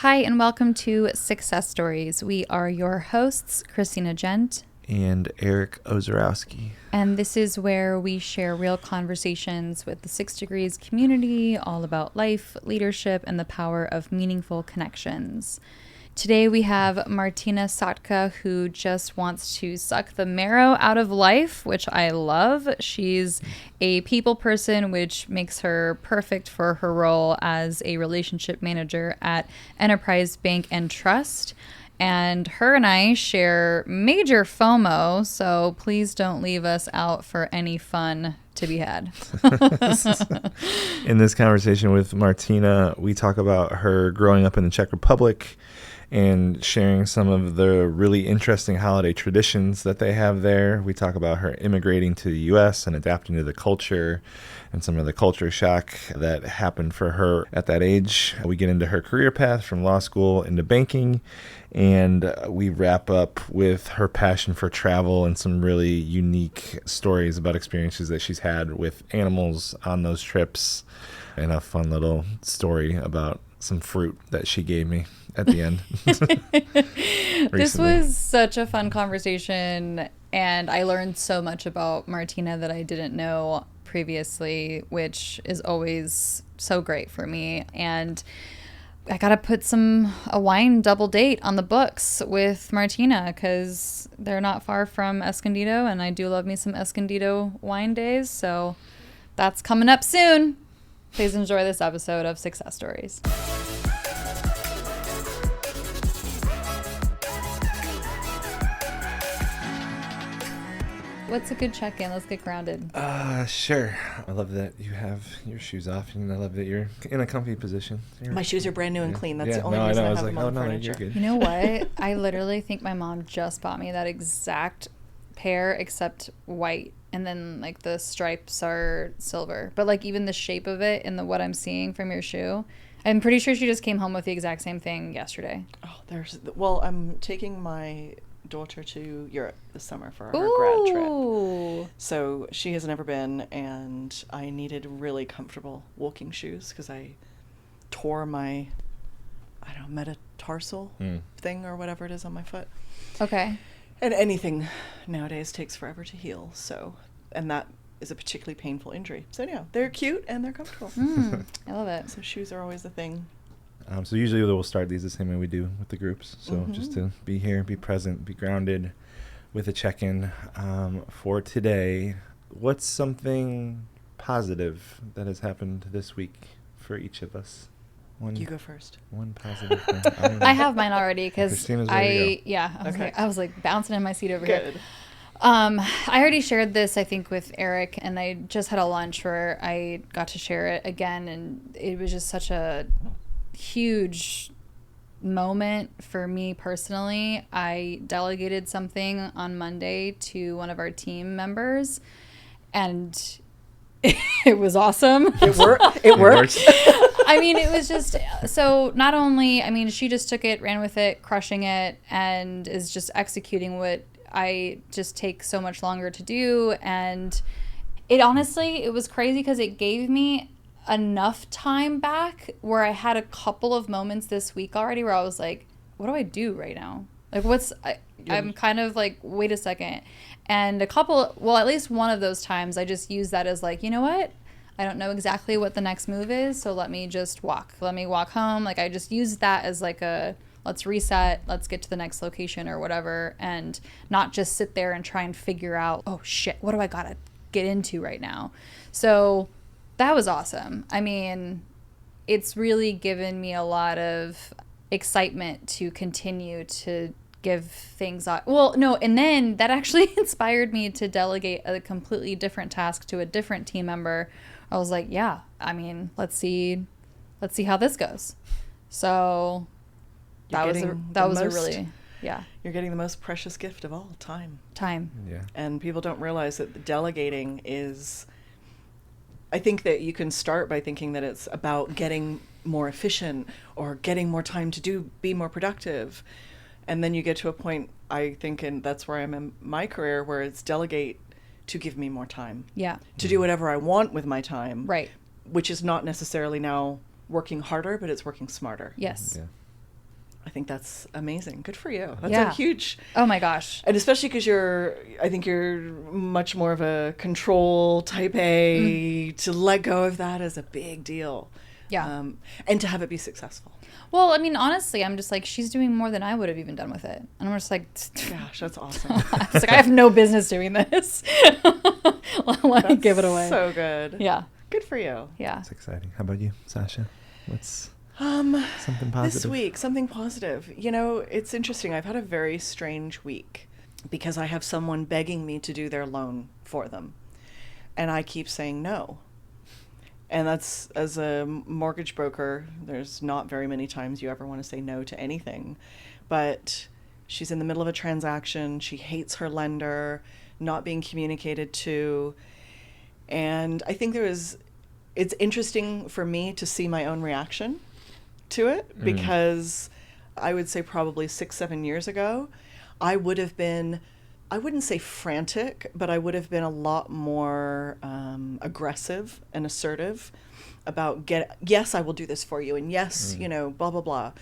Hi, and welcome to Sixcess Stories. We are your hosts, Christina Gent and Eric Ozarowski. And this is where we share real conversations with the 6 Degrees community, all about life, leadership, and the power of meaningful connections. Today we have Martina Satka, who just wants to suck the marrow out of life, which I love. She's a people person, which makes her perfect for her role as a relationship manager at Enterprise Bank and Trust. And her and I share major FOMO, so please don't leave us out for any fun to be had. In this conversation with Martina, we talk about her growing up in the Czech Republic and sharing some of the really interesting holiday traditions that they have there. We talk about her immigrating to the U.S. and adapting to the culture and some of the culture shock that happened for her at that age. We get into her career path from law school into banking, and we wrap up with her passion for travel and some really unique stories about experiences that she's had with animals on those trips, and a fun little story about some fruit that she gave me at the end. This was such a fun conversation, and I learned so much about Martina that I didn't know previously, which is always so great for me. And I gotta put a wine double date on the books with Martina, because they're not far from Escondido, and I do love me some Escondido wine days, so that's coming up soon. Please enjoy this episode of Sixcess Stories. What's a good check-in? Let's get grounded. Sure. I love that you have your shoes off, and I love that you're in a comfy position. My shoes are brand new and clean. That's the only reason I have them on the furniture. You're good. You know what? I literally think my mom just bought me that exact pair, except white, and then like the stripes are silver. But like even the shape of it and what I'm seeing from your shoe, I'm pretty sure she just came home with the exact same thing yesterday. Oh, I'm taking my daughter to Europe this summer for her grad trip. So she has never been, and I needed really comfortable walking shoes because I tore my, metatarsal thing or whatever it is on my foot. Okay. And anything nowadays takes forever to heal. So, and that is a particularly painful injury. So yeah, they're cute and they're comfortable. I love it. So shoes are always the thing. So usually we'll start these the same way we do with the groups. So just to be here, be present, be grounded with a check-in. For today, what's something positive that has happened this week for each of us? You go first. One positive thing. I have mine already because Christina's ready to go. I was like bouncing in my seat over here. I already shared this, I think, with Eric, and I just had a lunch where I got to share it again, and it was just such a huge moment for me personally. I delegated something on Monday to one of our team members, and it was awesome. It worked. I mean, it was just, so not only, I mean, she just took it, ran with it, crushing it, and is just executing what I just take so much longer to do. And it was crazy because it gave me enough time back where I had a couple of moments this week already where I was like, what do I do right now? Like, I'm kind of like, wait a second. And at least one of those times I just used that as like, you know what? I don't know exactly what the next move is, so let me just walk. Let me walk home. Like, I just used that as like let's reset, let's get to the next location or whatever, and not just sit there and try and figure out, oh shit, what do I gotta get into right now? So that was awesome. I mean, it's really given me a lot of excitement to continue to give things on. Well, no, and then that actually inspired me to delegate a completely different task to a different team member. I was like, yeah, I mean, let's see how this goes. So that was a really, yeah. You're getting the most precious gift of all, time. Yeah. And people don't realize that the delegating is, I think that you can start by thinking that it's about getting more efficient or getting more time to be more productive. And then you get to a point, I think, and that's where I'm in my career, where it's delegate to give me more time. Yeah. To do whatever I want with my time. Right. Which is not necessarily now working harder, but it's working smarter. Yes. Yeah. I think that's amazing. Good for you. That's Yeah. a huge, Oh my gosh. and especially because I think you're much more of a control type A. To let go of that is a big deal. Yeah. And to have it be successful. Well, I mean, honestly, I'm just like, she's doing more than I would have even done with it. And I'm just like, Gosh, that's awesome. it's like, I have no business doing this. Let me give it away. So good. Yeah. Good for you. Yeah. That's exciting. How about you, Sasha? What's something positive? This week, something positive. You know, it's interesting. I've had a very strange week because I have someone begging me to do their loan for them. And I keep saying no. And that's, as a mortgage broker, there's not very many times you ever want to say no to anything. But she's in the middle of a transaction. She hates her lender, not being communicated to. And I think it's interesting for me to see my own reaction to it, because I would say probably 6-7 years ago, I would have been, I wouldn't say frantic, but I would have been a lot more aggressive and assertive about yes, I will do this for you. And yes, you know, blah, blah, blah.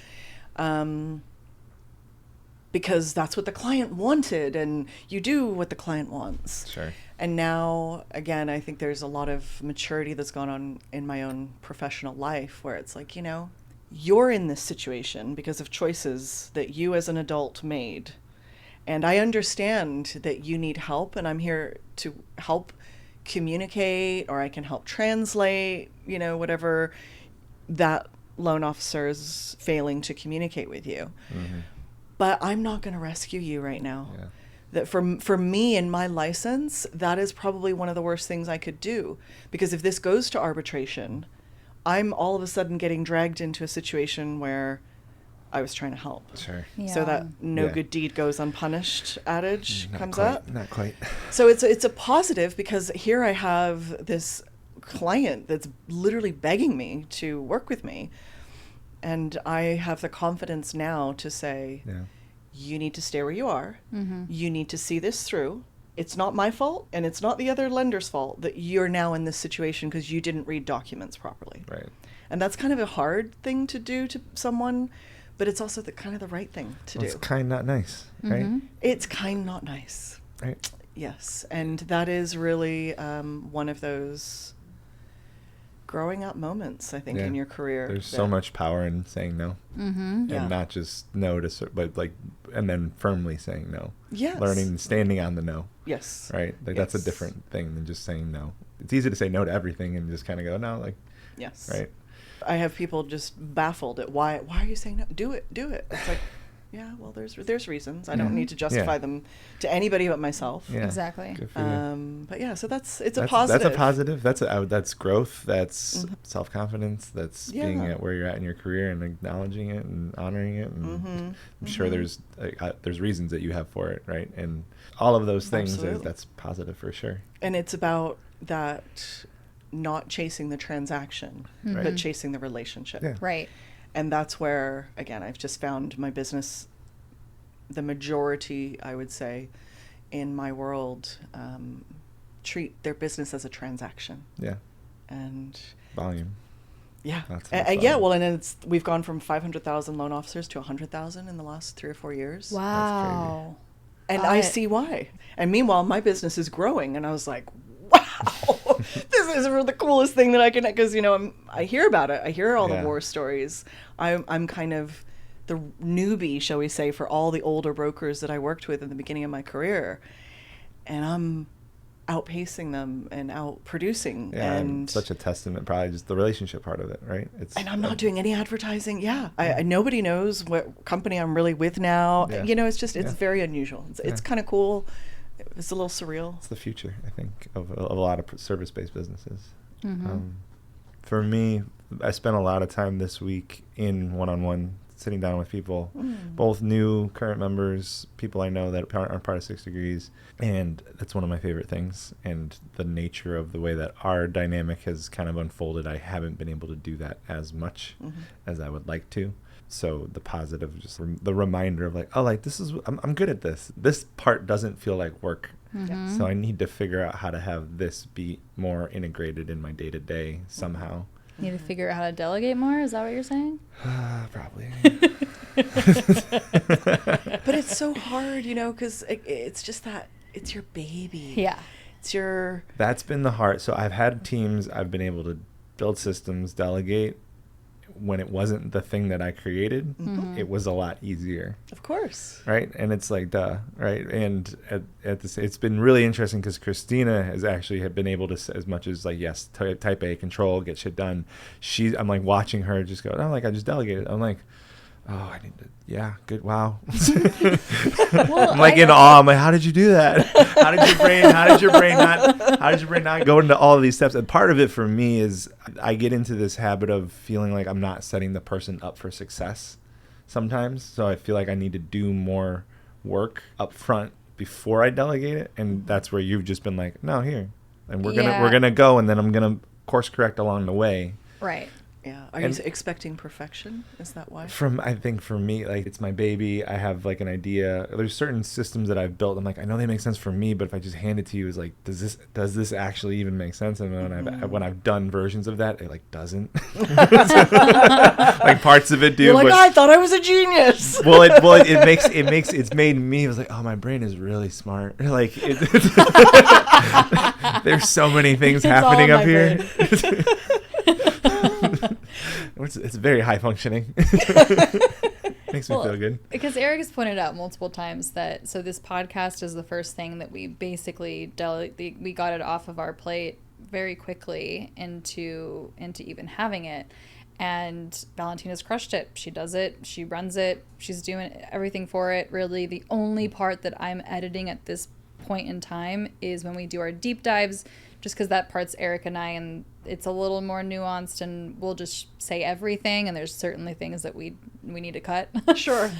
Because that's what the client wanted, and you do what the client wants. Sure. And now, again, I think there's a lot of maturity that's gone on in my own professional life where it's like, you know, you're in this situation because of choices that you as an adult made. And I understand that you need help, and I'm here to help communicate, or I can help translate, you know, whatever that loan officer is failing to communicate with you. Mm-hmm. But I'm not going to rescue you right now. Yeah. That for me and my license, that is probably one of the worst things I could do. Because if this goes to arbitration, I'm all of a sudden getting dragged into a situation where I was trying to help. Sure. Yeah. So that no good deed goes unpunished adage comes up. Not quite. So it's a positive, because here I have this client that's literally begging me to work with me. And I have the confidence now to say, you need to stay where you are. Mm-hmm. You need to see this through. It's not my fault, and it's not the other lender's fault that you're now in this situation because you didn't read documents properly. Right. And that's kind of a hard thing to do to someone, but it's also kind of the right thing to do. It's kind, not nice, right? Mm-hmm. It's kind, not nice. Right. Yes. And that is really one of those growing up moments, I think, in your career. There's so much power in saying no. Mm-hmm. And not just no but like, and then firmly saying no. Yes. Learning, standing on the no. Yes. Right? Like that's a different thing than just saying no. It's easy to say no to everything and just kind of go, no, like, yes. Right? I have people just baffled at why are you saying no? Do it. It's like, yeah, well, there's reasons. I don't need to justify them to anybody but myself. Yeah. Exactly. Good for you. But yeah, so that's a positive. That's a positive. That's growth. That's self-confidence. That's being at where you're at in your career and acknowledging it and honoring it. And I'm sure there's reasons that you have for it, right? And all of those things, that's positive for sure. And it's about that not chasing the transaction, but chasing the relationship. Yeah. Right. And that's where, again, I've just found my business, the majority, I would say, in my world, treat their business as a transaction. Yeah. And volume. Yeah. Yeah. Well, and we've gone from 500,000 loan officers to 100,000 in the last 3 or 4 years. Wow. And I see why. And meanwhile, my business is growing, and I was like, wow, this is the coolest thing that I can, because, you know, I hear about it. I hear all the war stories. I'm kind of the newbie, shall we say, for all the older brokers that I worked with in the beginning of my career. And I'm outpacing them and outproducing. Yeah, and such a testament, probably just the relationship part of it, right? And I'm not doing any advertising. Yeah. I nobody knows what company I'm really with now. Yeah. You know, it's very unusual. It's kind of cool. It's a little surreal. It's the future, I think, of a lot of service-based businesses. Mm-hmm. For me, I spent a lot of time this week in one-on-one, sitting down with people, both new, current members, people I know that aren't part of 6 Degrees, and that's one of my favorite things. And the nature of the way that our dynamic has kind of unfolded, I haven't been able to do that as much as I would like to. So the positive, just the reminder of like, oh, like this is, I'm good at this. This part doesn't feel like work. Mm-hmm. So I need to figure out how to have this be more integrated in my day-to-day somehow. Need to figure out how to delegate more? Is that what you're saying? Probably. But it's so hard, because it's just that it's your baby. Yeah. It's your... That's been the hard. So I've had teams, I've been able to build systems, delegate. When it wasn't the thing that I created, it was a lot easier. Of course. Right. And it's like, duh. Right. And it's been really interesting because Christina has actually been able to, as much as like, yes, type A, control, get shit done. I'm like watching her just go, oh, like I just delegated. I'm like, oh, I need to, yeah, good. Wow. Well, I'm like in awe. I'm like, how did you do that? How did your brain not go into all of these steps? And part of it for me is I get into this habit of feeling like I'm not setting the person up for success sometimes. So I feel like I need to do more work up front before I delegate it. And that's where you've just been like, no, here. And we're gonna go, and then I'm gonna course correct along the way. Right. Yeah. Are you expecting perfection? Is that why? I think for me, like, it's my baby. I have like an idea. There's certain systems that I've built. I'm like, I know they make sense for me, but if I just hand it to you, it's like, does this actually even make sense? And when I've done versions of that, it like doesn't. Like parts of it do. You're like, I thought I was a genius. It's made me. I was like, oh, my brain is really smart. Like, there's so many things happening up here. It's very high functioning. Makes me feel good. Because Eric has pointed out multiple times that this podcast is the first thing that we basically we got it off of our plate very quickly into even having it. And Valentina's crushed it. She does it. She runs it. She's doing everything for it. Really, the only part that I'm editing at this point in time is when we do our deep dives, just because that part's Eric and I, and it's a little more nuanced, and we'll just say everything, and there's certainly things that we need to cut. Sure.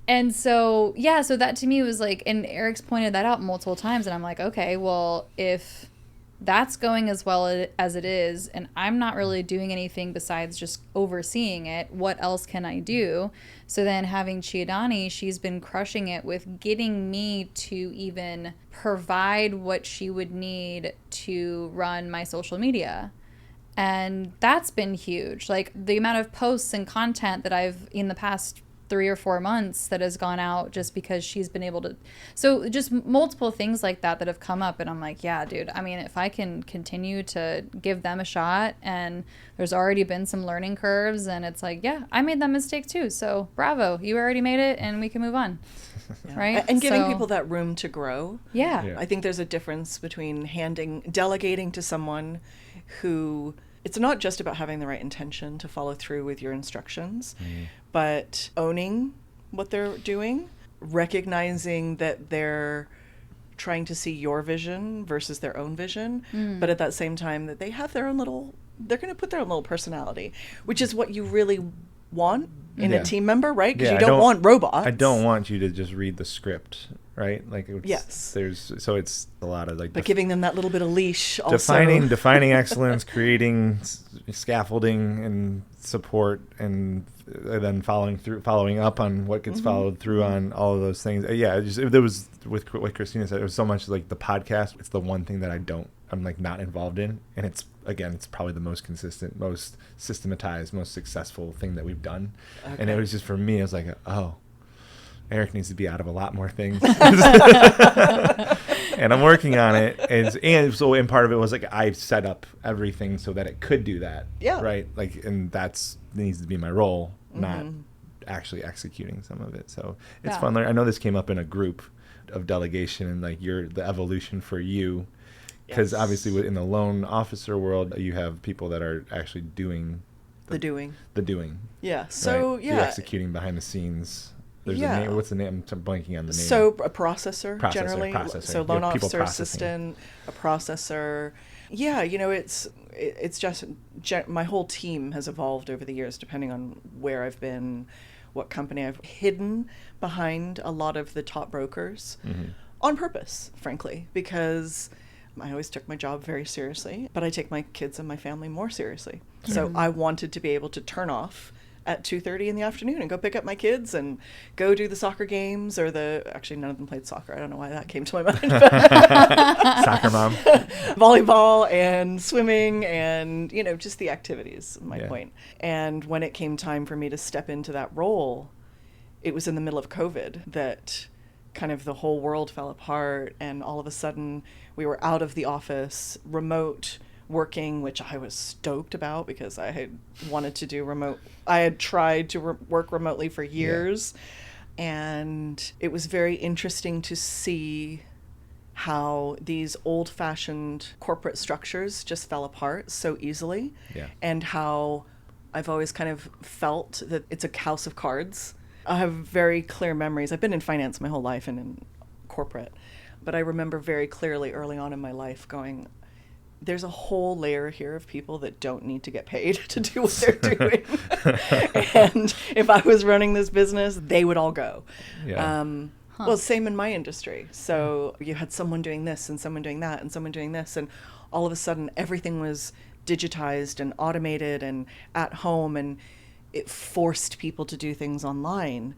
And so that to me was like, and Eric's pointed that out multiple times, and I'm like, okay, well, if that's going as well as it is, and I'm not really doing anything besides just overseeing it, what else can I do? So then having Chiadani, she's been crushing it with getting me to even provide what she would need to run my social media. And that's been huge. Like the amount of posts and content that I've in the past 3 or 4 months that has gone out just because she's been able to. So just multiple things like that have come up, and I'm like, yeah, dude, I mean, if I can continue to give them a shot, and there's already been some learning curves, and it's like, yeah, I made that mistake too, so bravo, you already made it, and we can move on. Yeah. Right? And giving people that room to grow. Yeah. I think there's a difference between delegating to someone who, it's not just about having the right intention to follow through with your instructions, but owning what they're doing, recognizing that they're trying to see your vision versus their own vision, but at that same time that they have their own they're going to put their own little personality, which is what you really want in a team member, right? Because you don't want robots. I don't want you to just read the script, right? Like, yes. So it's a lot of like, but giving them that little bit of leash, also defining excellence, creating scaffolding and support, and then following up on what gets followed through on all of those things. There was, with what Christina said, it was so much like the podcast. It's the one thing that I'm like not involved in, and it's probably the most consistent, most systematized, most successful thing that we've done. Okay. And it was just, for me, I was like, oh, Eric needs to be out of a lot more things. And I'm working on it. And part of it was like, I set up everything so that it could do that. Yeah. Right. Like, and needs to be my role, not actually executing some of it. So it's fun. I know this came up in a group of delegation, and like the evolution for you. Because obviously in the loan officer world, you have people that are actually doing the doing. Yeah. So, right? You're executing behind the scenes. There's a name. What's the name? I'm blanking on the name. So a processor generally. So loan officer assistant, a processor. Yeah, it's just my whole team has evolved over the years, depending on where I've been, what company I've hidden behind a lot of the top brokers on purpose, frankly, because I always took my job very seriously, but I take my kids and my family more seriously. So I wanted to be able to turn off at 2:30 in the afternoon and go pick up my kids and go do the soccer games, or actually none of them played soccer. I don't know why that came to my mind. Soccer mom. Volleyball and swimming and, just the activities, my point. And when it came time for me to step into that role, it was in the middle of COVID that kind of the whole world fell apart, and all of a sudden we were out of the office, remote working, which I was stoked about because I had wanted to do remote. I had tried to work remotely for years. And it was very interesting to see how these old-fashioned corporate structures just fell apart so easily. And how I've always kind of felt that it's a house of cards. I have very clear memories. I've been in finance my whole life and in corporate. But I remember very clearly early on in my life going, there's a whole layer here of people that don't need to get paid to do what they're doing. And if I was running this business, they would all go. Well, same in my industry. So you had someone doing this and someone doing that and someone doing this. And all of a sudden, everything was digitized and automated and at home. And it forced people to do things online.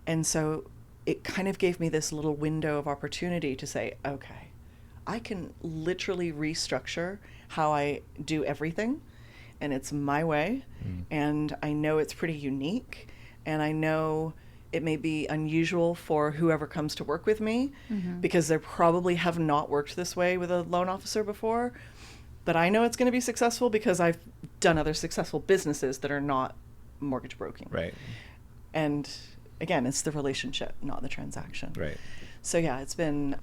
And so it kind of gave me this little window of opportunity to say, okay, I can literally restructure how I do everything, and it's my way, and I know it's pretty unique, and I know it may be unusual for whoever comes to work with me, because they probably have not worked this way with a loan officer before, but I know it's going to be successful because I've done other successful businesses that are not mortgage broking. Right. And again, it's the relationship, not the transaction. Right. So yeah, it's been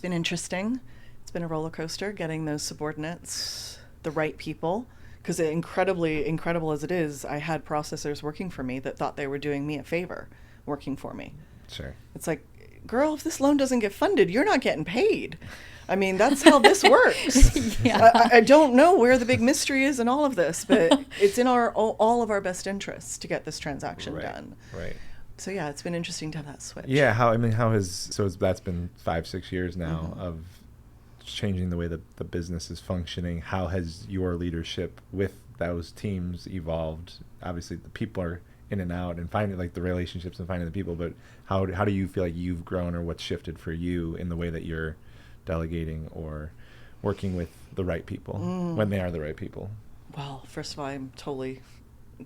interesting. It's been a roller coaster getting those subordinates, the right people, because incredible as it is, I had processors working for me that thought they were doing me a favor working for me. Sure. It's like, girl, if this loan doesn't get funded, you're not getting paid. I mean, that's how this works. I don't know where the big mystery is in all of this, but it's in all of our best interests to get this transaction done. Right. So yeah, it's been interesting to have that switch. Yeah. That's been 5-6 years now of changing the way that the business is functioning. How has your leadership with those teams evolved? Obviously the people are in and out and finding like the relationships and finding the people, but how do you feel like you've grown, or what's shifted for you in the way that you're delegating or working with the right people when they are the right people? Well, first of all, I totally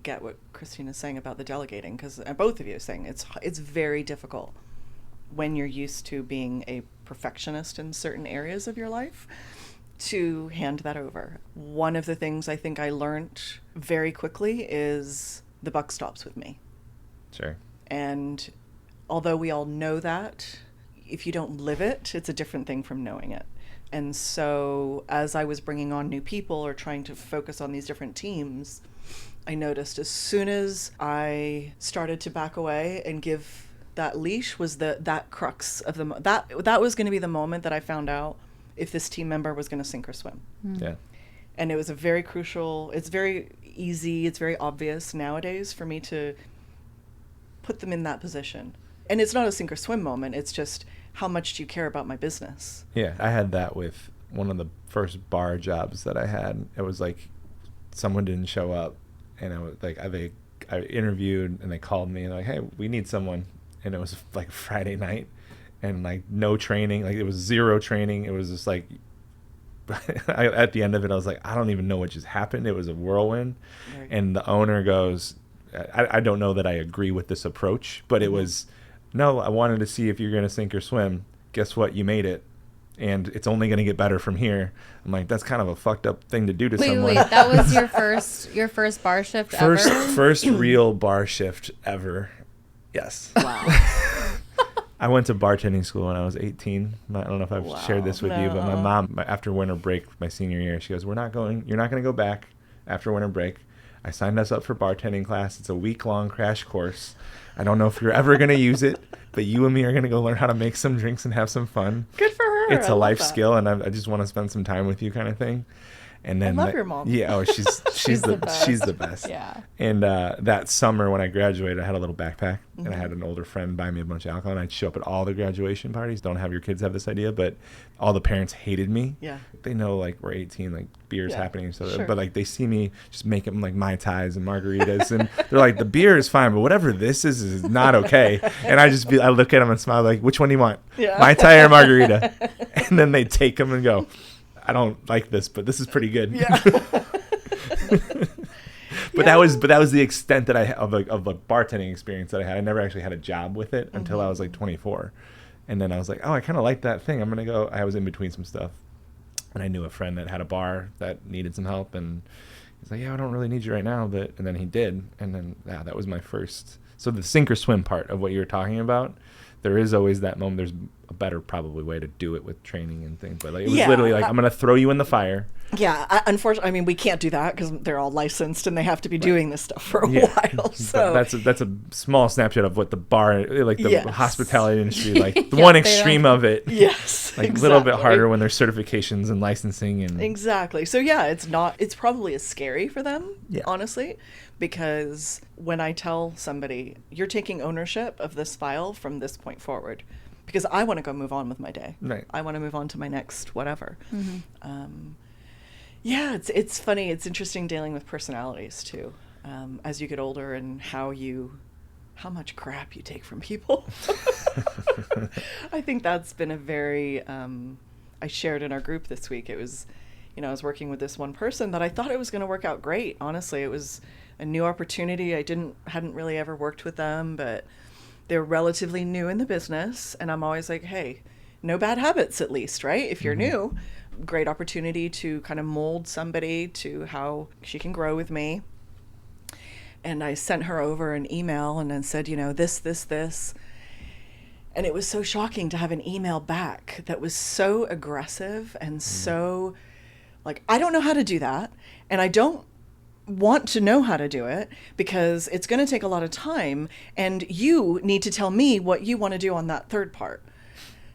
get what Christina's saying about the delegating, because both of you are saying it's very difficult when you're used to being a perfectionist in certain areas of your life to hand that over. One of the things I think I learned very quickly is the buck stops with me. Sure. And although we all know that, if you don't live it, it's a different thing from knowing it. And so as I was bringing on new people or trying to focus on these different teams, I noticed as soon as I started to back away and give that leash was that crux of that was going to be the moment that I found out if this team member was going to sink or swim. Yeah. And it was a very crucial, it's very easy, it's very obvious nowadays for me to put them in that position. And it's not a sink or swim moment, it's just how much do you care about my business? Yeah, I had that with one of the first bar jobs that I had. It was like someone didn't show up, and I was like, I interviewed, and they called me and like, hey, we need someone. And it was like Friday night, and like no training, like it was zero training. It was just like, at the end of it, I was like, I don't even know what just happened. It was a whirlwind. Right. And the owner goes, I don't know that I agree with this approach, but it was, no, I wanted to see if you're going to sink or swim. Guess what? You made it. And it's only going to get better from here. I'm like, that's kind of a fucked up thing to do to someone. Wait, that was your first bar shift ever? First real bar shift ever. Yes. Wow. I went to bartending school when I was 18. I don't know if I've shared this with you, but my mom, after winter break, my senior year, she goes, you're not going to go back after winter break. I signed us up for bartending class. It's a week-long crash course. I don't know if you're ever going to use it, but you and me are going to go learn how to make some drinks and have some fun. Good for her. It's a life skill, and I just want to spend some time with you kind of thing. And then I love your mom. Yeah, oh, she's the best. Yeah. And that summer when I graduated, I had a little backpack, and I had an older friend buy me a bunch of alcohol, and I'd show up at all the graduation parties. Don't have your kids have this idea, but all the parents hated me. Yeah. They know like we're 18, like beer's happening, so but like they see me just making like Mai Tais and margaritas, and they're like, the beer is fine, but whatever this is not okay. And I look at them and smile like, which one do you want? Yeah. Mai Tai or margarita? And then they take them and go, I don't like this, but this is pretty good. Yeah. But that was the extent that I of a bartending experience that I had. I never actually had a job with it until I was like 24. And then I was like, oh, I kind of like that thing. I'm going to go. I was in between some stuff. And I knew a friend that had a bar that needed some help. And he's like, yeah, I don't really need you right now. And then he did. And then that was my first. So the sink or swim part of what you were talking about, there is always that moment. There's a better probably way to do it with training and things. But like, it was literally like, I'm going to throw you in the fire. Yeah, unfortunately, I mean, we can't do that because they're all licensed and they have to be doing this stuff for a while. So that's a small snapshot of what the bar, like the hospitality industry, like the one extreme of it. Yes, like a little bit harder when there's certifications and licensing and exactly. So yeah, it's probably as scary for them, honestly, because when I tell somebody you're taking ownership of this file from this point forward, because I want to go move on with my day. Right. I want to move on to my next whatever. Yeah, it's funny. It's interesting dealing with personalities too, as you get older, and how much crap you take from people. I think that's been a very, I shared in our group this week. It was, I was working with this one person that I thought it was going to work out great. Honestly, it was a new opportunity. Hadn't really ever worked with them, but they're relatively new in the business. And I'm always like, hey, no bad habits at least, right? If you're new. Great opportunity to kind of mold somebody to how she can grow with me. And I sent her over an email and then said, this. And it was so shocking to have an email back that was so aggressive and so like, I don't know how to do that. And I don't want to know how to do it because it's going to take a lot of time. And you need to tell me what you want to do on that third part.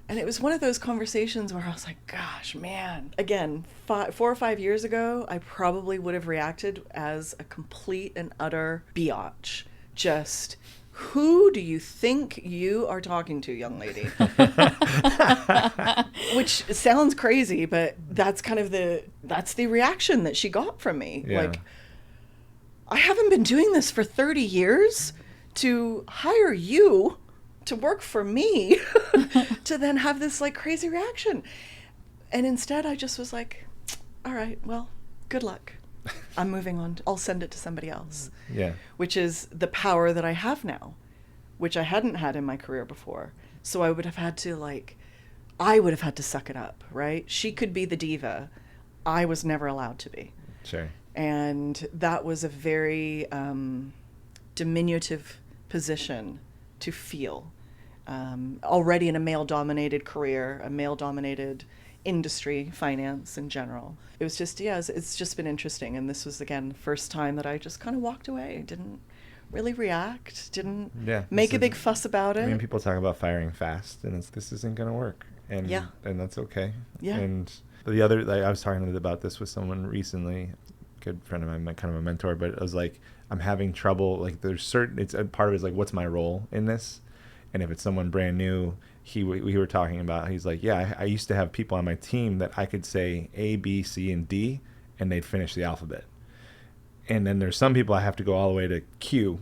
And it was one of those conversations where I was like, gosh, man. Again, 4 or 5 years ago, I probably would have reacted as a complete and utter biatch. Just, who do you think you are talking to, young lady? Which sounds crazy, but that's kind of that's the reaction that she got from me. Yeah. Like, I haven't been doing this for 30 years to hire you to work for me to then have this like crazy reaction. And instead I just was like, all right, well, good luck. I'm moving on. I'll send it to somebody else. Yeah. Which is the power that I have now, which I hadn't had in my career before. So I would have had to suck it up, right? She could be the diva. I was never allowed to be. Sure. And that was a very diminutive position to feel. Already in a male-dominated career, a male-dominated industry, finance in general. It was just, it's just been interesting. And this was, again, the first time that I just kind of walked away. Didn't really react, didn't make a big fuss about it. I mean, people talk about firing fast, and this isn't going to work. And that's okay. Yeah. And the other, I was talking about this with someone recently, good friend of mine, kind of a mentor, but it was like, I'm having trouble, like there's certain, it's a part of it is like, what's my role in this? And if it's someone brand new, we were talking about, he's like, I used to have people on my team that I could say A, B, C, and D, and they'd finish the alphabet. And then there's some people I have to go all the way to Q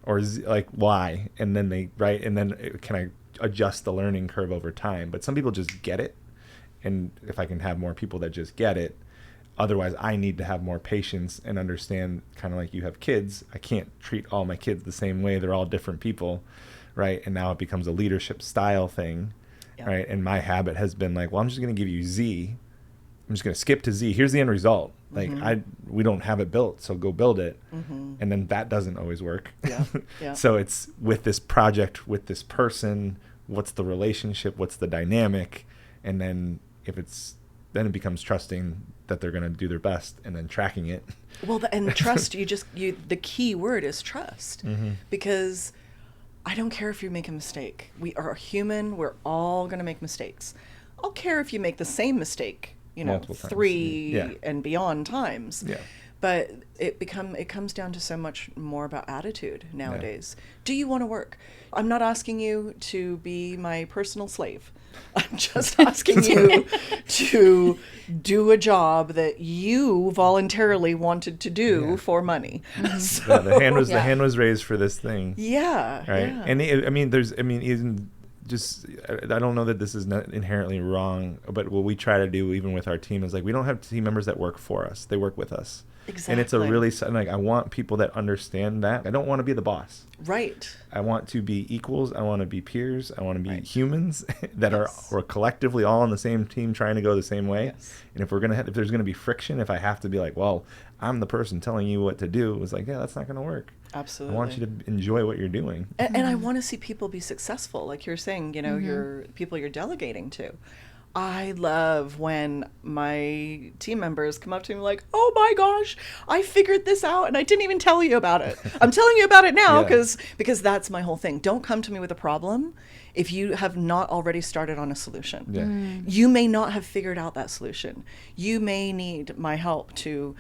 or Z, like Y, and then and then can I adjust the learning curve over time? But some people just get it. And if I can have more people that just get it, otherwise I need to have more patience and understand, kind of like you have kids. I can't treat all my kids the same way. They're all different people. Right. And now it becomes a leadership style thing. Yeah. Right. And my habit has been like, well, I'm just going to give you Z. I'm just going to skip to Z. Here's the end result. Like we don't have it built, so go build it. And then that doesn't always work. Yeah. So it's with this project, with this person, what's the relationship? What's the dynamic? And then then it becomes trusting that they're going to do their best and then tracking it. Well, and trust, the key word is trust, because I don't care if you make a mistake. We are human. We're all going to make mistakes. I'll care if you make the same mistake, multiple 3 and beyond times. Yeah. But it comes down to so much more about attitude nowadays. Yeah. Do you want to work? I'm not asking you to be my personal slave. I'm just asking you to do a job that you voluntarily wanted to do for money. So, the hand was raised for this thing. Yeah. Right. Yeah. And even just, I don't know that this is not inherently wrong, but what we try to do even with our team is like, we don't have team members that work for us. They work with us. Exactly. And it's a really, like, I want people that understand that. I don't want to be the boss. Right. I want to be equals. I want to be peers. I want to be Right. humans that Yes. are collectively all on the same team trying to go the same way. Yes. And if if there's going to be friction, if I have to be like, well, I'm the person telling you what to do, it's like, yeah, that's not going to work. Absolutely. I want you to enjoy what you're doing. And I want to see people be successful. Like you're saying, you know, your people you're delegating to. I love when my team members come up to me like, oh my gosh, I figured this out and I didn't even tell you about it. I'm telling you about it now Yeah. because that's my whole thing. Don't come to me with a problem if you have not already started on a solution. Yeah. You may not have figured out that solution. You may need my help to,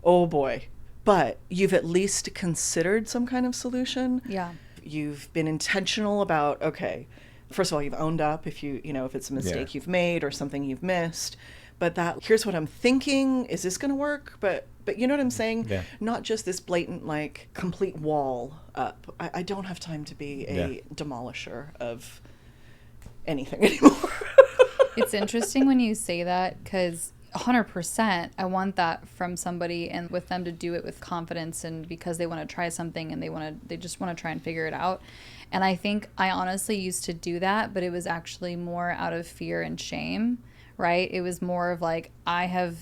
oh boy, but you've at least considered some kind of solution. Yeah. You've been intentional about, okay, first of all, you've owned up if if it's a mistake you've made or something you've missed. But here's what I'm thinking. Is this going to work? But you know what I'm saying? Yeah. Not just this blatant, like, complete wall up. I don't have time to be a demolisher of anything anymore. It's interesting when you say that, because 100% I want that from somebody, and with them to do it with confidence and because they want to try something and they just want to try and figure it out. And I think I honestly used to do that, but it was actually more out of fear and shame, right? It was more of like,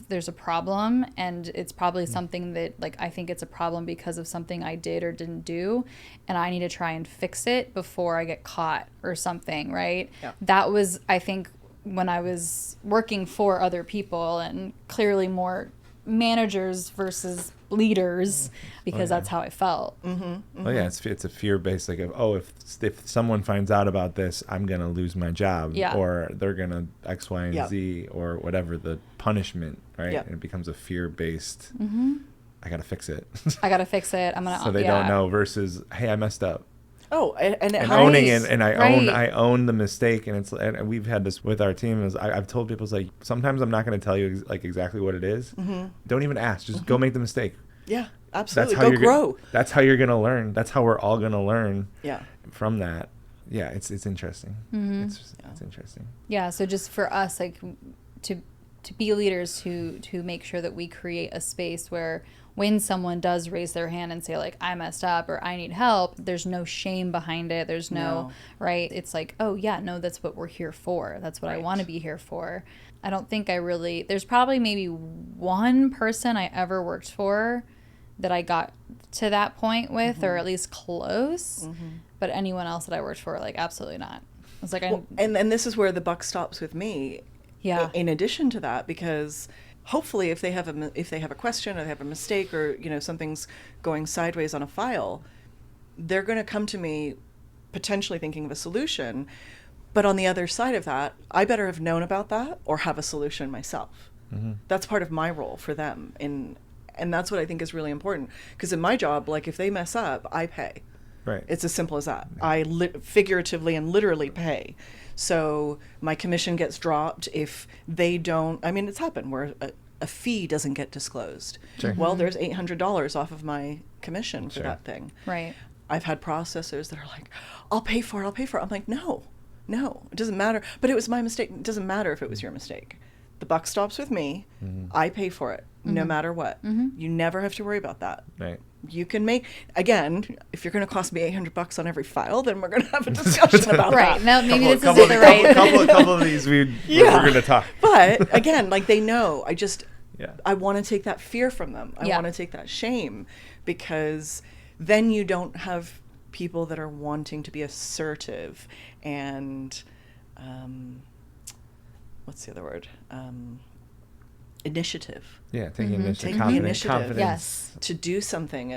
there's a problem, and it's probably something that, like, I think it's a problem because of something I did or didn't do, and I need to try and fix it before I get caught or something, right? Yeah. That was, I think, when I was working for other people, and clearly more managers versus leaders, because that's how I felt. Oh yeah, it's a fear-based, like, if someone finds out about this, I'm gonna lose my job, Yeah. or they're gonna X, Y, and Yeah. Z, or whatever the punishment, right? Yeah. And it becomes a fear-based. I gotta fix it, I gotta fix it. I'm gonna. so they don't know. Versus, hey, I messed up, Oh, and and owning it, and Right. I own the mistake, and we've had this with our team. I've told people, it's like, sometimes I'm not gonna tell you exactly what it is. Don't even ask. Just go make the mistake. Yeah, absolutely. That's how Go grow. That's how you're gonna learn. That's how we're all gonna learn. Yeah. From that. Yeah, it's interesting. It's interesting. Yeah. So just for us, like, to be leaders who make sure that we create a space where when someone does raise their hand and say, like, I messed up or I need help, there's no shame behind it. There's no, right? It's like, oh yeah, no, that's what we're here for. That's what I want to be here for. I don't think there's probably maybe one person I ever worked for that I got to that point with, or at least close. But anyone else that I worked for, like, absolutely not. It's like, And this is where the buck stops with me. Yeah. In addition to that, because hopefully if they have a question or they have a mistake, or something's going sideways on a file, they're going to come to me potentially thinking of a solution. But on the other side of that, I better have known about that or have a solution myself. That's part of my role for them. And that's what I think is really important. Because in my job, like, if they mess up, I pay. Right. It's as simple as that. I figuratively and literally pay. So my commission gets dropped if they don't. I mean, it's happened where a fee doesn't get disclosed. Sure. Well, there's $800 off of my commission for Sure. that thing. right. I've had processors that are like, I'll pay for it. I'm like, no, it doesn't matter. But it was my mistake. It doesn't matter if it was your mistake. The buck stops with me. I pay for it no matter what. You never have to worry about that. Right. You can make, again, if you're going to cost me $800 on every file, then we're going to have a discussion about Right. that. Now, maybe this isn't the right. couple of these we're going to talk. But again, like, they know. Yeah. I want to take that fear from them. I want to take that shame, because then you don't have people that are wanting to be assertive and, what's the other word? Initiative. Yeah, taking initiative, Taking the initiative. confidence. Yes. To do something,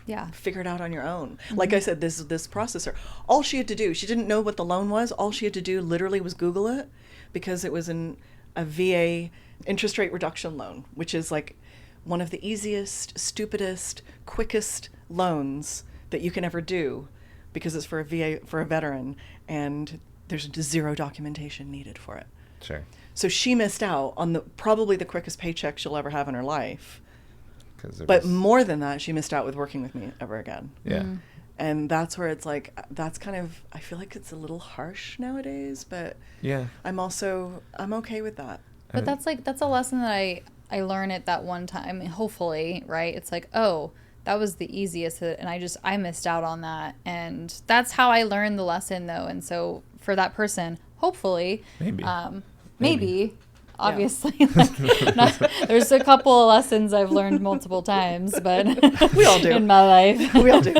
Yeah. figure it out on your own. Like I said, this processor, all she had to do, she didn't know what the loan was. All she had to do literally was Google it, because it was a VA interest rate reduction loan, which is like one of the easiest, stupidest, quickest loans that you can ever do, because it's for a VA, for a veteran, and there's zero documentation needed for it. Sure. So she missed out on probably the quickest paycheck she'll ever have in her life. But more than that, she missed out with working with me ever again. Yeah. And that's where it's like, that's kind of, I feel like it's a little harsh nowadays, but Yeah. I'm okay with that. But that's a lesson that I learned at that one time, hopefully, right? It's like, oh, that was the easiest, and I missed out on that. And that's how I learned the lesson, though. And so for that person, hopefully, maybe. Obviously, there's a couple of lessons I've learned multiple times, but we all do in my life. We all do.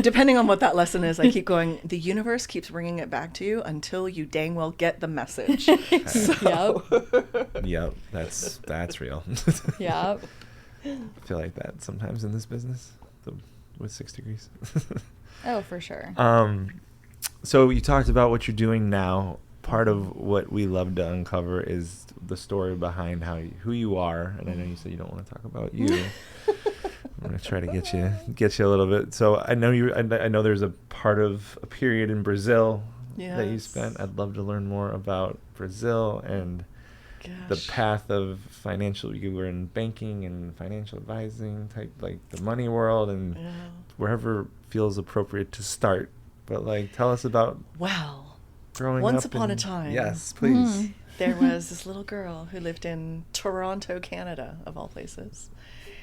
Depending on what that lesson is, I keep going. The universe keeps bringing it back to you until you dang well get the message. So. Yep, that's real. Yep. I feel like that sometimes in this business, with 6 degrees. Oh, for sure. So you talked about what you're doing now. Part of what we love to uncover is the story behind who you are, and I know you said you don't want to talk about you. I'm gonna try to get you a little bit. So I know there's a period in Brazil that you spent. I'd love to learn more about Brazil and the path of financial. You were in banking and financial advising type, like the money world, and wherever feels appropriate to start. But like, tell us about Once upon a time. Yes, please. There was this little girl who lived in Toronto, Canada, of all places.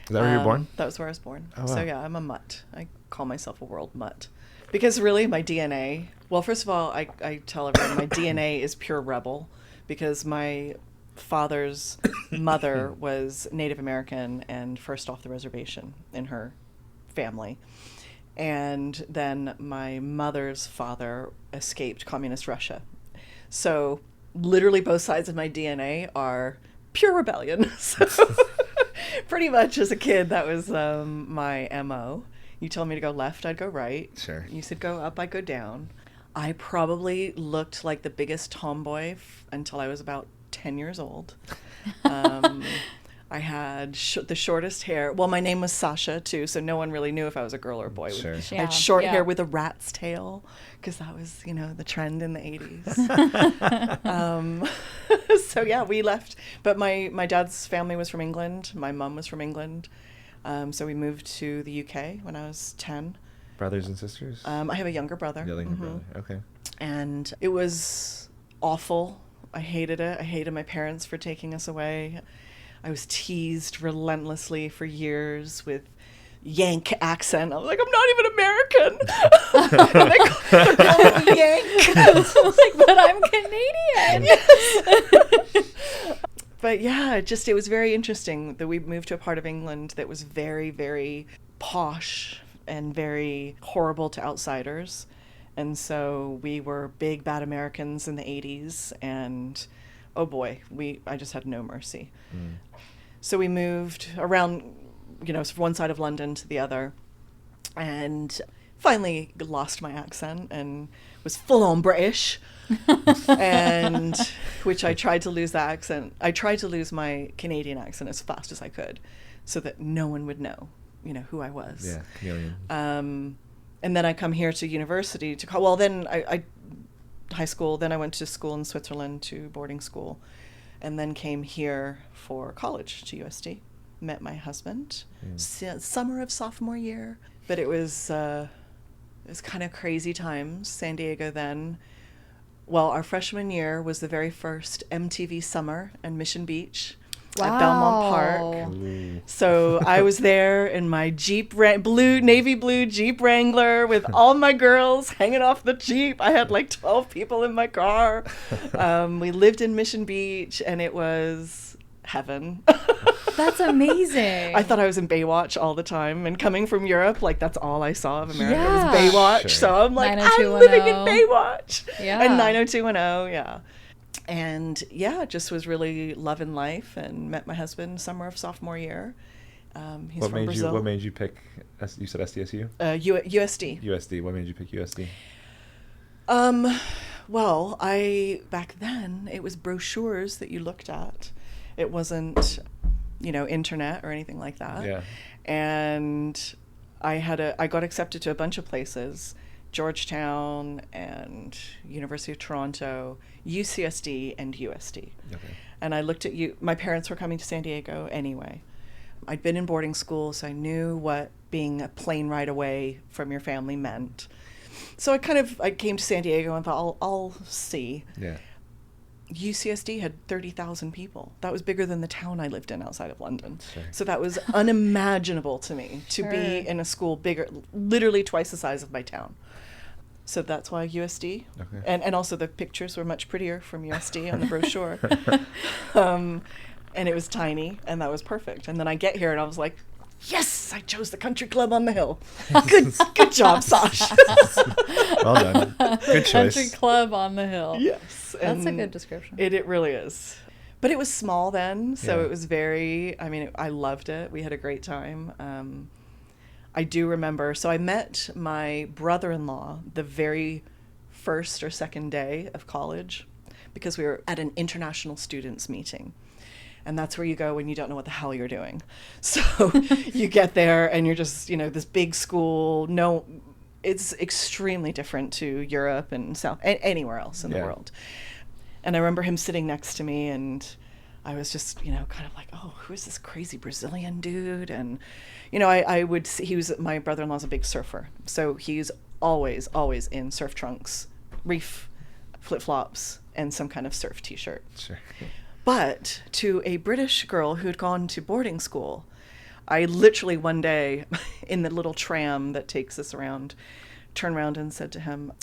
Is that where you were born? That was where I was born. Oh, wow. So yeah, I'm a mutt. I call myself a world mutt. Because really my DNA, well, first of all, I tell everyone my DNA is pure rebel, because my father's mother was Native American and first off the reservation in her family. And then my mother's father escaped communist Russia. So literally both sides of my DNA are pure rebellion. So pretty much as a kid, that was my MO. You told me to go left, I'd go right. Sure. You said go up, I'd go down. I probably looked like the biggest tomboy until I was about 10 years old. I had the shortest hair. Well, my name was Sasha, too, so no one really knew if I was a girl or a boy. Sure. I had short hair with a rat's tail, because that was, the trend in the 80s. So, yeah, we left. But my dad's family was from England. My mom was from England. So we moved to the UK when I was 10. Brothers and sisters? I have a younger brother. Brother. Okay. And it was awful. I hated it. I hated my parents for taking us away. I was teased relentlessly for years with Yank accent. I was like, I'm not even American. They're calling me Yank. But I'm Canadian. Yes. But yeah, it was very interesting that we moved to a part of England that was very, very posh and very horrible to outsiders. And so we were big bad Americans in the 80s, and oh boy, I just had no mercy. So we moved around, from one side of London to the other, and finally lost my accent and was full on British. And which I tried to lose that accent. I tried to lose my Canadian accent as fast as I could, so that no one would know, who I was. Yeah, chameleon. And then I come here to university then I high school. Then I went to school in Switzerland, to boarding school, and then came here for college to USD. Met my husband summer of sophomore year. But it was kind of crazy times. San Diego then. Well, our freshman year was the very first MTV Summer in Mission Beach. At Belmont Park. Ooh. So I was there in my navy blue Jeep Wrangler with all my girls hanging off the Jeep. I had like 12 people in my car. We lived in Mission Beach, and it was heaven. That's amazing. I thought I was in Baywatch all the time, and coming from Europe, like that's all I saw of America Yeah. was Baywatch. Sure. So I'm like, I'm 90210. living in Baywatch. Yeah. And 90210, yeah. And yeah, just was really loving life, and met my husband summer of sophomore year. He's from Brazil. What made you pick? You said SDSU. USD. USD. What made you pick USD? Well, back then it was brochures that you looked at. It wasn't, internet or anything like that. Yeah. And I got accepted to a bunch of places. Georgetown and University of Toronto, UCSD and USD. Okay. And I looked at my parents were coming to San Diego anyway. I'd been in boarding school, so I knew what being a plane ride away from your family meant. So I came to San Diego and thought, I'll see. Yeah. UCSD had 30,000 people. That was bigger than the town I lived in outside of London. Sure. So that was unimaginable to me, to be in a school bigger, literally twice the size of my town. So that's why USD. Okay. And also the pictures were much prettier from USD on the brochure. And it was tiny, and that was perfect. And then I get here, and I was like, yes, I chose the country club on the hill. Good job, Sasha. Well done. Good choice. Country club on the hill. Yes. That's a good description. It really is. But it was small then, so Yeah. it was I loved it. We had a great time. I do remember, so I met my brother-in-law the very first or second day of college because we were at an international students meeting. And that's where you go when you don't know what the hell you're doing. So you get there and you're just, this big school. No, it's extremely different to Europe and anywhere else in the world. And I remember him sitting next to me, and I was just, kind of like, oh, who is this crazy Brazilian dude? And, I would see, my brother-in-law's a big surfer. So he's always in surf trunks, reef flip-flops, and some kind of surf t-shirt. Sure. But to a British girl who had gone to boarding school, I literally one day in the little tram that takes us around, turned around and said to him,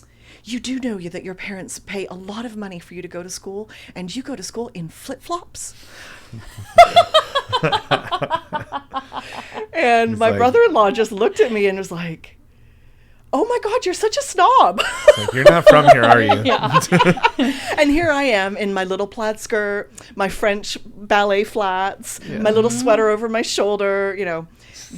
you do know that your parents pay a lot of money for you to go to school, and you go to school in flip-flops? And my brother-in-law just looked at me and was like, oh my God, you're such a snob. Like, you're not from here, are you? Yeah. And here I am in my little plaid skirt, my French ballet flats, my little sweater over my shoulder.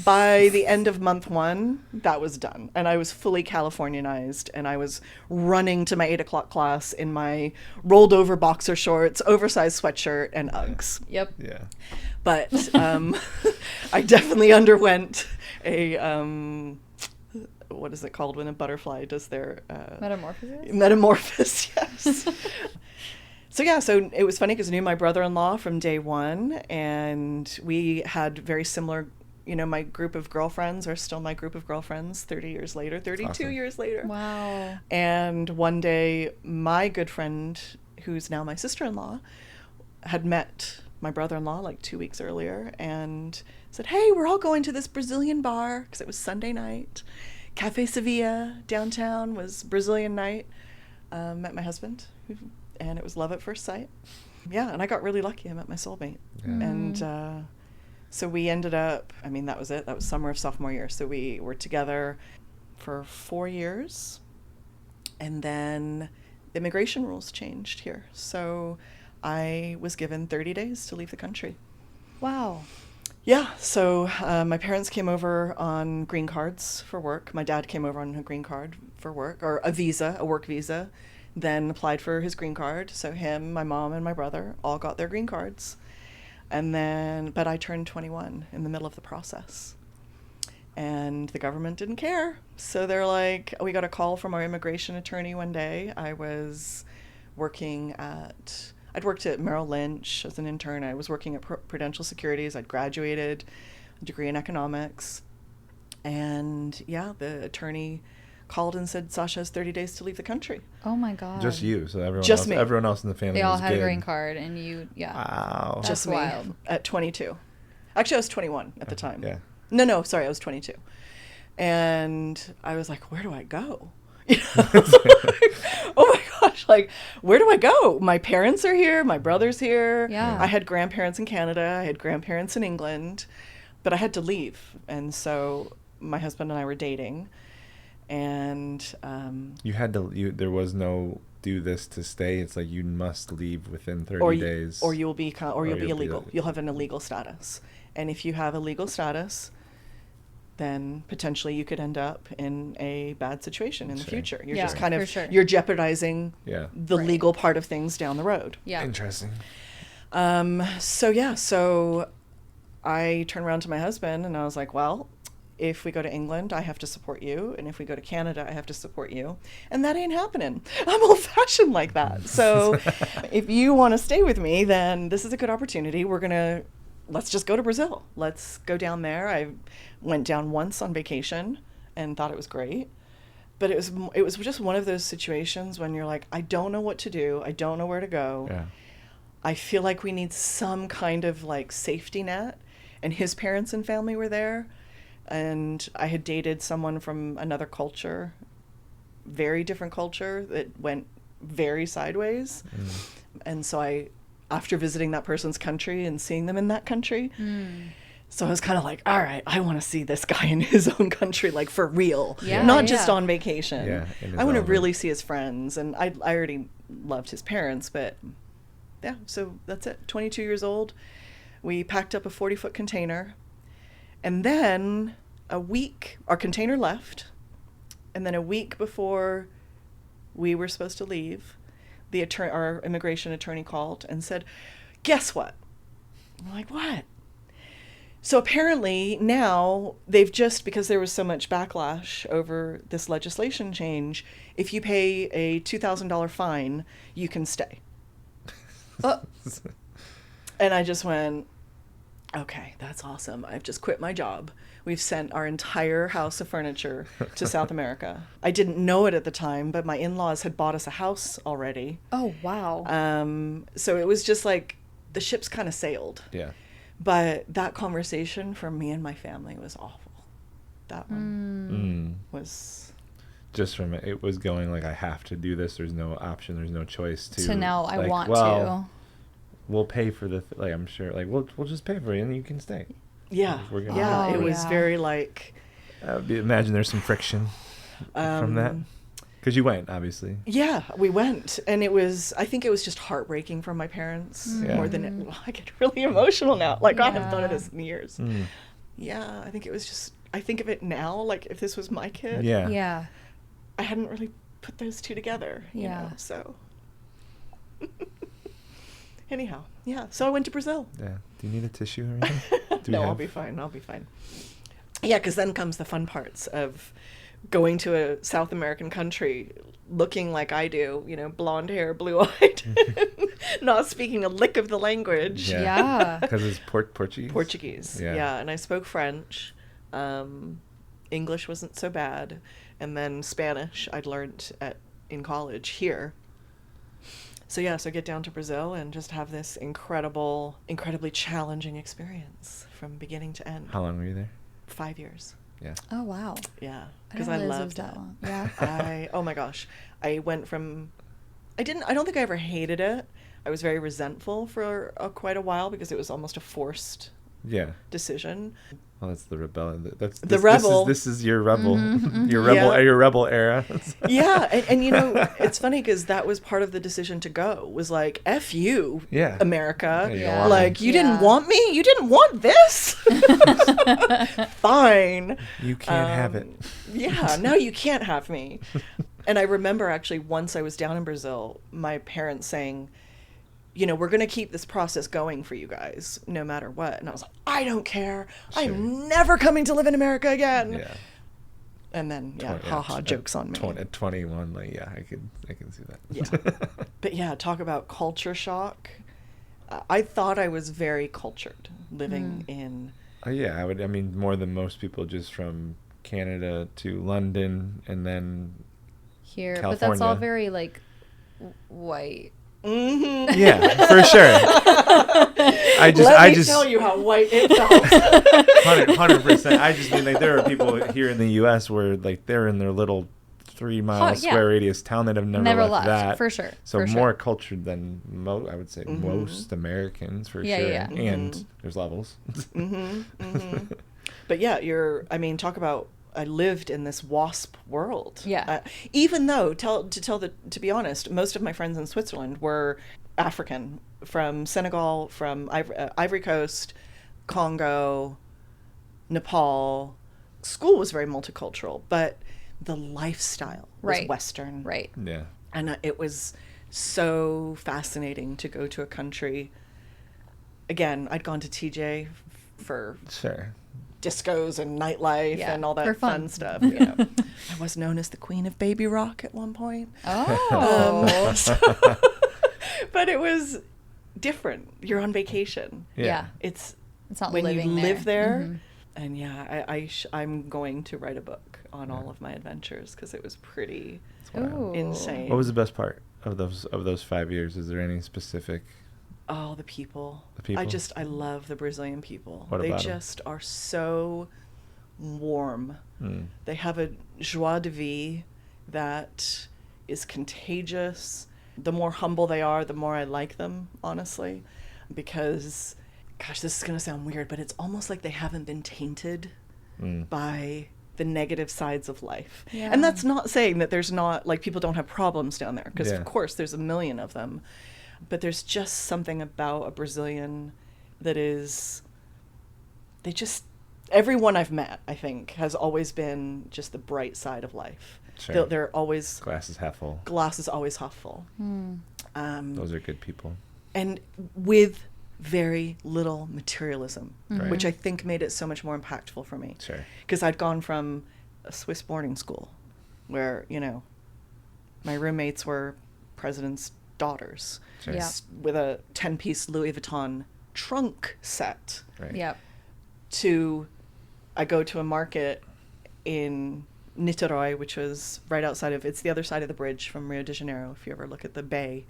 By the end of month 1, that was done. And I was fully Californianized, and I was running to my 8 o'clock class in my rolled over boxer shorts, oversized sweatshirt, and Uggs. Yep. Yeah. But I definitely underwent a... what is it called when a butterfly does their metamorphosis? Yes. So it was funny because I knew my brother-in-law from day one, and we had very similar, my group of girlfriends are still my group of girlfriends 32 awesome. years later. Wow. And one day my good friend, who's now my sister-in-law, had met my brother-in-law like 2 weeks earlier and said, hey, we're all going to this Brazilian bar, because it was Sunday night. Cafe Sevilla downtown was Brazilian night. Met my husband, and it was love at first sight. Yeah, and I got really lucky. I met my soulmate. Yeah. And so we ended up, that was it. That was summer of sophomore year. So we were together for 4 years, and then the immigration rules changed here. So I was given 30 days to leave the country. Wow. Yeah, so my parents came over on green cards for work. My dad came over on a green card for work, or a work visa, then applied for his green card. So him, my mom, and my brother all got their green cards. But I turned 21 in the middle of the process. And the government didn't care. So they're like, we got a call from our immigration attorney one day. I'd worked at Merrill Lynch as an intern. I was working at Prudential Securities. I'd graduated, a degree in economics. And the attorney called and said, Sasha has 30 days to leave the country. Oh my God. Just you. So me. Everyone else in the family They all was had good. a green card, and you, Wow. That's just wild. me at 22. Actually, I was 21 at the time. Yeah. No, sorry, I was 22. And I was like, where do I go? Oh my gosh, where do I go? My parents are here, my brother's here. Yeah. I had grandparents in Canada, I had grandparents in England, but I had to leave. And so my husband and I were dating, and there was no do this to stay. It's like you must leave within 30 days. Or you'll be illegal. You'll have an illegal status. And if you have a legal status, then potentially you could end up in a bad situation in the future. You're just kind of, you're jeopardizing the legal part of things down the road. Yeah. Interesting. So I turned around to my husband and I was like, well, if we go to England, I have to support you. And if we go to Canada, I have to support you. And that ain't happening. I'm old-fashioned like that. So if you want to stay with me, then this is a good opportunity. We're going to let's just go to Brazil. Let's go down there. I went down once on vacation and thought it was great. But it was just one of those situations when you're like, I don't know what to do. I don't know where to go. Yeah. I feel like we need some kind of like safety net. And his parents and family were there. And I had dated someone from another culture, very different culture that went very sideways. And so after visiting that person's country and seeing them in that country, so I was kind of like, all right, I want to see this guy in his own country, like for real, not just on vacation. Yeah, I want to really see his friends. And I already loved his parents, but yeah, so that's it. 22 years old. We packed up a 40-foot container. And then our container left. And then a week before we were supposed to leave, our immigration attorney called and said, guess what? I'm like, what? So apparently now because there was so much backlash over this legislation change, if you pay a $2,000 fine, you can stay. And I just went, okay, that's awesome. I've just quit my job. We've sent our entire house of furniture to South America. I didn't know it at the time, but my in-laws had bought us a house already. Oh, wow. So it was just like the ship's kind of sailed. Yeah. But that conversation from me and my family was awful. That one was... Just from it was going like, I have to do this. There's no option. There's no choice to now I like, want to. We'll pay for I'm sure, like, we'll just pay for it and you can stay. Yeah. It was very like... imagine there's some friction from that. Because you went, obviously. Yeah, we went. And I think it was just heartbreaking for my parents more than I get really emotional now. Like, I haven't thought of this in years. Yeah, I think it was just, I think of it now, like if this was my kid. Yeah. Yeah. I hadn't really put those two together, you know, so. Anyhow, yeah. So I went to Brazil. Yeah. Do you need a tissue or anything? No, I'll be fine. Yeah, because then comes the fun parts of going to a South American country looking like I do, you know, blonde hair, blue-eyed, not speaking a lick of the language. Yeah. Because it's Portuguese? Portuguese, yeah. And I spoke French. English wasn't so bad. And then Spanish I'd learned in college here. So I get down to Brazil and just have this incredibly challenging experience from beginning to end. How long were you there? 5 years. Yeah. Oh, wow. Yeah. Because I loved it. Yeah. Oh my gosh. I went from, I don't think I ever hated it. I was very resentful for quite a while because it was almost a forced decision. Well, that's the rebellion. That's the rebel. This is your rebel, your rebel era. Yeah, and you know, it's funny because that was part of the decision to go. Was like, F you, America. Yeah. Like you didn't want me. You didn't want this. Fine. You can't have it. Yeah. Now you can't have me. And I remember actually once I was down in Brazil, my parents saying, you know, we're going to keep this process going for you guys no matter what. And I was like, I don't care. Sure. I'm never coming to live in America again. Yeah. And then, jokes on me. At 21, like, I can see that. Yeah. But talk about culture shock. I thought I was very cultured living in... I mean, more than most people, just from Canada to London and then here. California. But that's all very, like, white. Mm-hmm. Yeah, for sure. Let me tell you how white it felt. 100%. I just mean, like, there are people here in the U.S. where, like, they're in their little 3-mile square radius town that have never left that. For sure. So more cultured than I would say most Americans, for sure. Yeah. And there's levels. But talk about, I lived in this WASP world. Yeah. Even though, to be honest, most of my friends in Switzerland were African, from Senegal, from Ivory Coast, Congo, Nepal. School was very multicultural, but the lifestyle was Western. Right. Yeah. And it was so fascinating to go to a country. Again, I'd gone to TJ for... Sure. discos and nightlife and all that fun stuff. You know. I was known as the Queen of Baby Rock at one point. Oh. But it was different. You're on vacation. Yeah. It's It's not when you living there. live there. Mhm. And yeah, I'm going to write a book on all of my adventures because it was pretty Ooh. insane. What was the best part of those 5 years? Is there any specific? Oh, the people. The people? I love the Brazilian people. What they about 'em? just are so warm. Mm. They have a joie de vivre that is contagious. The more humble they are, the more I like them, honestly, because, gosh, this is going to sound weird, but it's almost like they haven't been tainted by the negative sides of life. Yeah. And that's not saying that there's not, like, people don't have problems down there, because Yeah. of course there's a million of them. But there's just something about a Brazilian that is, everyone I've met, I think, has always been just the bright side of life. Sure. They're always, Glass is half full. glass is always half full. Those are good people. And with very little materialism, Right. which I think made it so much more impactful for me. Sure. Because I'd gone from a Swiss boarding school where, my roommates were presidents' daughters. Sure. Yeah. With a 10-piece Louis Vuitton trunk set, Right. Yep. to I go to a market in Niterói, which was right outside of, it's the other side of the bridge from Rio de Janeiro. If you ever look at the bay,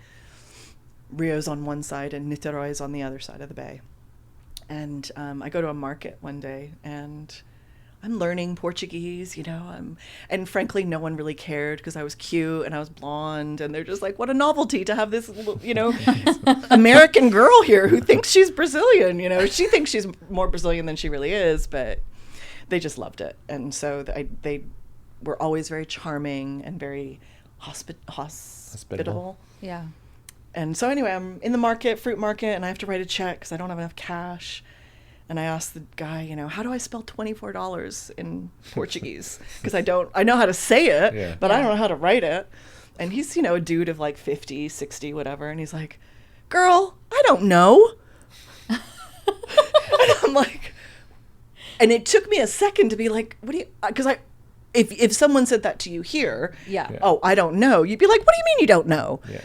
Rio's on one side and Niterói is on the other side of the bay. And I go to a market one day and I'm learning Portuguese, and frankly, no one really cared because I was cute and I was blonde, and they're just like, what a novelty to have this, American girl here who thinks she's Brazilian, She thinks she's more Brazilian than she really is, but they just loved it. And so they were always very charming and very hospitable. Yeah. And so anyway, I'm in the fruit market, and I have to write a check because I don't have enough cash. And I asked the guy, how do I spell $24 in Portuguese? Because I know how to say it, but I don't know how to write it. And he's, a dude of like 50, 60, whatever. And he's like, girl, I don't know. And I'm like, and it took me a second to be like, what do you, because if someone said that to you here, Yeah. oh, I don't know, you'd be like, what do you mean you don't know? Yeah.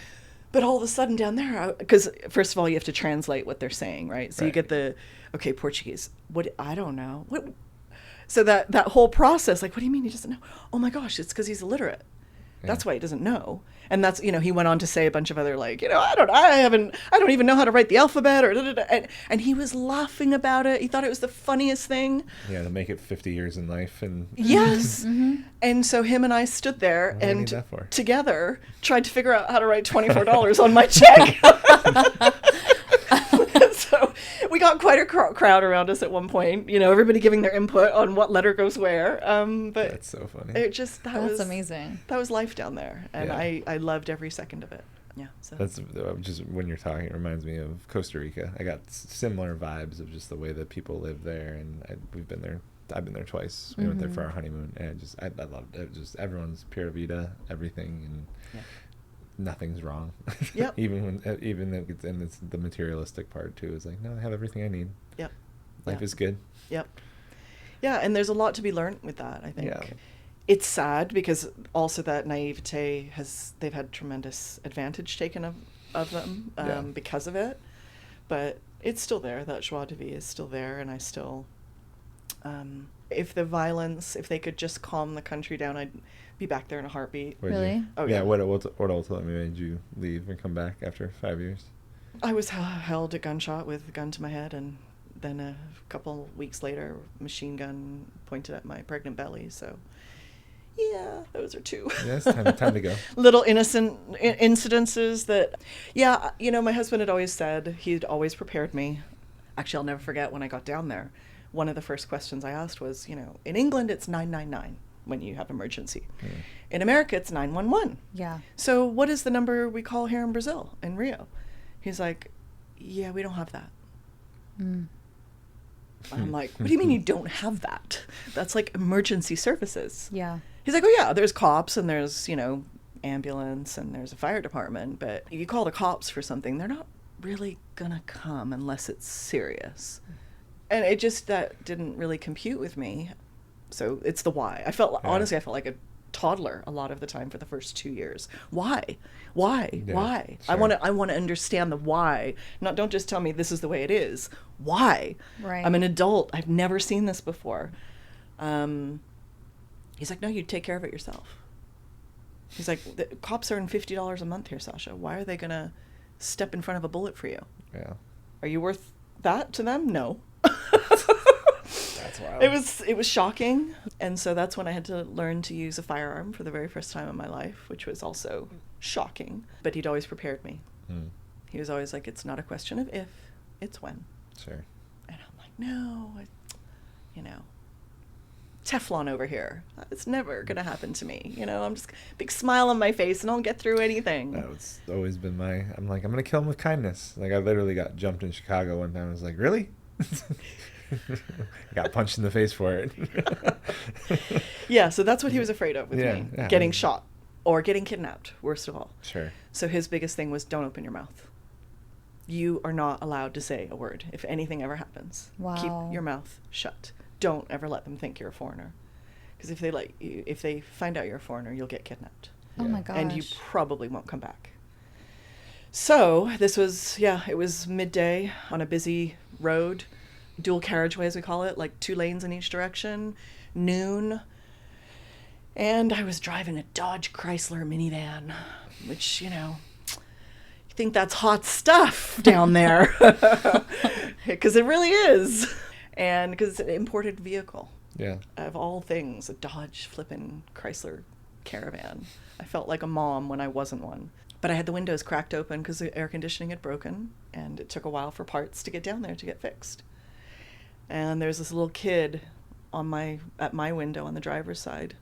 But all of a sudden down there, because first of all, you have to translate what they're saying, right? So you get okay, Portuguese. What? I don't know. What? So that whole process, like, what do you mean he doesn't know? Oh my gosh, it's because he's illiterate. That's why he doesn't know. And that's, he went on to say a bunch of other, like, I don't even know how to write the alphabet, or and he was laughing about it. He thought it was the funniest thing. Yeah, to make it 50 years in life. And yes. And so him and I stood there What do I need and that for? together tried to figure out how to write $24 on my check. So we got quite a crowd around us at one point, everybody giving their input on what letter goes where. But That's so funny. That's amazing. That was life down there. And Yeah. I loved every second of it. Yeah. So That's just, when you're talking, it reminds me of Costa Rica. I got similar vibes of just the way that people live there, and we've been there. I've been there twice. We went there for our honeymoon, and I loved it. Just everyone's pura vida, everything, and nothing's wrong. Yep. even if it's the materialistic part too. It's like, no, I have everything I need. Yep. Life is good. Yep. Yeah, and there's a lot to be learned with that, I think. Yeah. It's sad because also that naivete they've had tremendous advantage taken of them because of it. But it's still there. That joie de vivre is still there, and I still, if they could just calm the country down, I'd be back there in a heartbeat. Really? Oh yeah. yeah. What ultimately made you leave and come back after 5 years? I was held a gunshot with a gun to my head, and then a couple weeks later, machine gun pointed at my pregnant belly. So, yeah, those are two. Yeah, it's time to go. Little innocent incidences that, my husband had always said, he'd always prepared me. Actually, I'll never forget when I got down there. One of the first questions I asked was, in England, it's 999 when you have emergency. In America, it's 911. Yeah. So what is the number we call here in Brazil, in Rio? He's like, yeah, we don't have that. I'm like, what do you mean you don't have that? That's like emergency services. Yeah. He's like, oh yeah, there's cops and there's, ambulance and there's a fire department, but you call the cops for something, they're not really gonna come unless it's serious. And it just, that didn't really compute with me. So it's the why. Honestly, I felt like a toddler a lot of the time for the first 2 years. Why? Yeah, Why? sure. I want to understand the why. Don't just tell me this is the way it is. Why? Right. I'm an adult. I've never seen this before. He's like, no, you take care of it yourself. He's like, the cops earn $50 a month here, Sasha. Why are they going to step in front of a bullet for you? Yeah. Are you worth that to them? No. That's wild. It was shocking. And so that's when I had to learn to use a firearm for the very first time in my life, which was also shocking. But he'd always prepared me. He was always like, it's not a question of if, it's when. Sure. And I'm like, no, you know, Teflon over here. It's never going to happen to me. You know, I'm just big smile on my face and I'll get through anything. That's always been I'm like, I'm going to kill him with kindness. Like, I literally got jumped in Chicago one time. I was like, really? Got punched in the face for it. Yeah, so that's what he was afraid of with Yeah, me. yeah. Getting shot or getting kidnapped, worst of all. Sure. So his biggest thing was, don't open your mouth. You are not allowed to say a word if anything ever happens. Wow. Keep your mouth shut. Don't ever let them think you're a foreigner. Because if they find out you're a foreigner, you'll get kidnapped. Oh my gosh. And you probably won't come back. So it was midday on a busy road, dual carriageway as we call it, like 2 lanes in each direction, noon. And I was driving a Dodge Chrysler minivan, which, you know, you think that's hot stuff down there. Because it really is. And because it's an imported vehicle. Yeah. Of all things, a Dodge flippin' Chrysler Caravan. I felt like a mom when I wasn't one. But I had the windows cracked open because the air conditioning had broken, and it took a while for parts to get down there to get fixed. And there's this little kid at my window on the driver's side.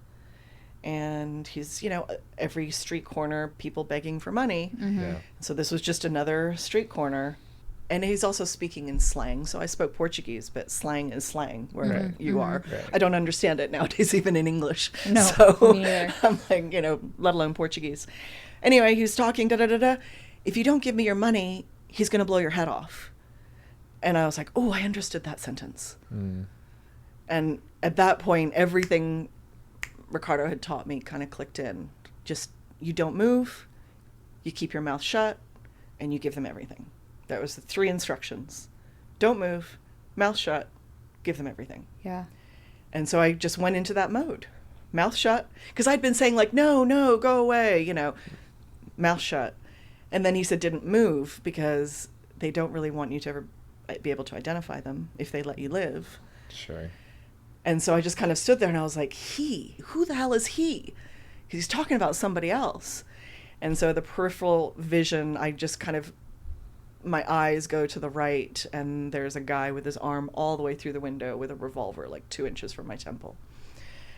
And he's, you know, every street corner, people begging for money. Mm-hmm. Yeah. So this was just another street corner. And he's also speaking in slang. So I spoke Portuguese, but slang is slang where you are. Right. I don't understand it nowadays, even in English. No, so me neither. I'm like, you know, let alone Portuguese. Anyway, he was talking, da-da-da-da. If you don't give me your money, he's going to blow your head off. And I was like, oh, I understood that sentence. And at that point, everything Ricardo had taught me kind of clicked in. Just, you don't move, you keep your mouth shut, and you give them everything. That was the 3 instructions. Don't move, mouth shut, give them everything. Yeah. And so I just went into that mode. Mouth shut. Because I'd been saying like, no, go away, you know. Mouth shut. And then he said didn't move because they don't really want you to ever be able to identify them if they let you live. Sure. And so I just kind of stood there and I was like, who the hell is he? Because he's talking about somebody else. And so the peripheral vision, I just kind of, my eyes go to the right and there's a guy with his arm all the way through the window with a revolver like 2 inches from my temple.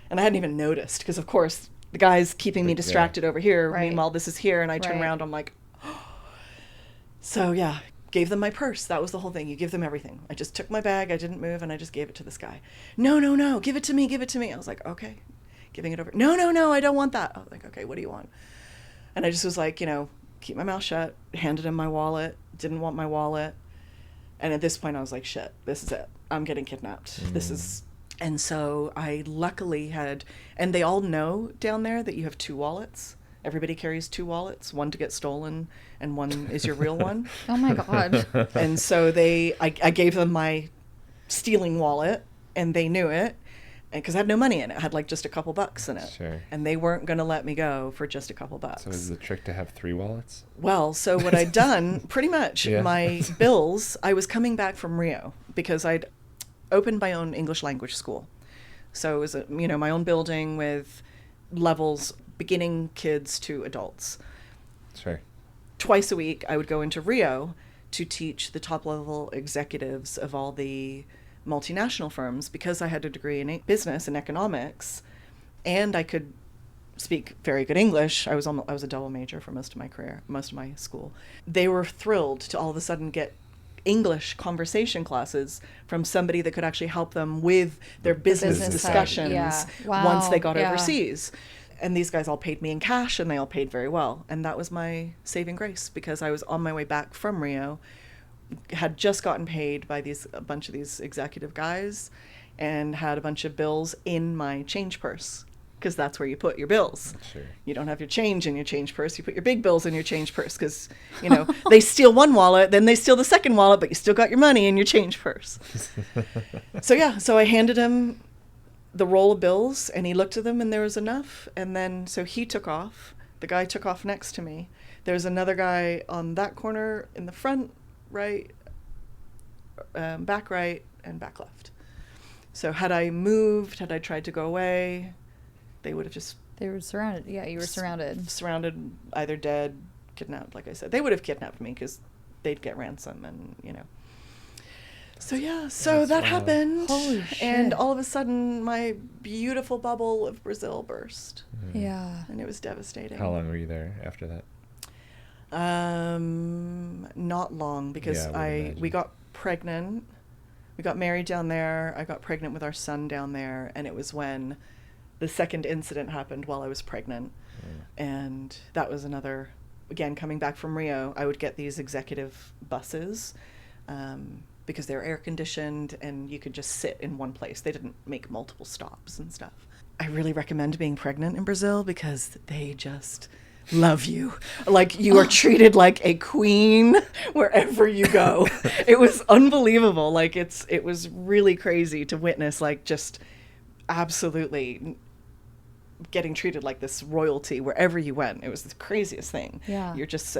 And I hadn't even noticed because, of course, the guy's keeping me distracted over here. Right. Meanwhile, this is here. And I turn Right. around, I'm like, oh. So yeah, gave them my purse. That was the whole thing. You give them everything. I just took my bag. I didn't move. And I just gave it to this guy. No. Give it to me. I was like, okay. Giving it over. No. I don't want that. I was like, okay, what do you want? And I just was like, you know, keep my mouth shut. Handed him my wallet. Didn't want my wallet. And at this point, I was like, shit, this is it. I'm getting kidnapped. This is... And so I luckily had, and they all know down there that you have 2 wallets. Everybody carries 2 wallets, one to get stolen and one is your real one. Oh my God. And so I gave them my stealing wallet and they knew it because I had no money in it. I had like just a couple bucks in it. Sure. And they weren't going to let me go for just a couple bucks. So is the trick to have 3 wallets? Well, so what I'd done, pretty much, Yeah. my bills, I was coming back from Rio because I'd opened my own English language school. So it was, my own building with levels, beginning kids to adults. Sure. Twice a week, I would go into Rio to teach the top-level executives of all the multinational firms because I had a degree in business and economics, and I could speak very good English. I was a double major for most of my career, most of my school. They were thrilled to all of a sudden get English conversation classes from somebody that could actually help them with their business discussions once they got overseas. And these guys all paid me in cash and they all paid very well. And that was my saving grace because I was on my way back from Rio, had just gotten paid by a bunch of these executive guys and had a bunch of bills in my change purse. because that's where you put your bills. Sure. You don't have your change in your change purse. You put your big bills in your change purse because, you know, they steal one wallet, then they steal the second wallet, but you still got your money in your change purse. So I handed him the roll of bills, and he looked at them, and there was enough. And then, so he took off. The guy took off next to me. There's another guy on that corner in the front right, back right, and back left. So had I moved, had I tried to go away, they would have just... They were surrounded. Yeah, you were surrounded. Surrounded, either dead, kidnapped, like I said. They would have kidnapped me because they'd get ransom and, you know. So, yeah, so that happened. Holy shit. And all of a sudden, my beautiful bubble of Brazil burst. Yeah. And it was devastating. How long were you there after that? Not long, because we got pregnant. We got married down there. I got pregnant with our son down there. And it was when the second incident happened while I was pregnant. And that was another, again, coming back from Rio, I would get these executive buses because they were air conditioned and you could just sit in one place. They didn't make multiple stops and stuff. I really recommend being pregnant in Brazil because they just love you. Like, you are treated like a queen wherever you go. It was unbelievable. Like, it was really crazy to witness, like, just absolutely getting treated like this royalty wherever you went. It was the craziest thing. Yeah. You're just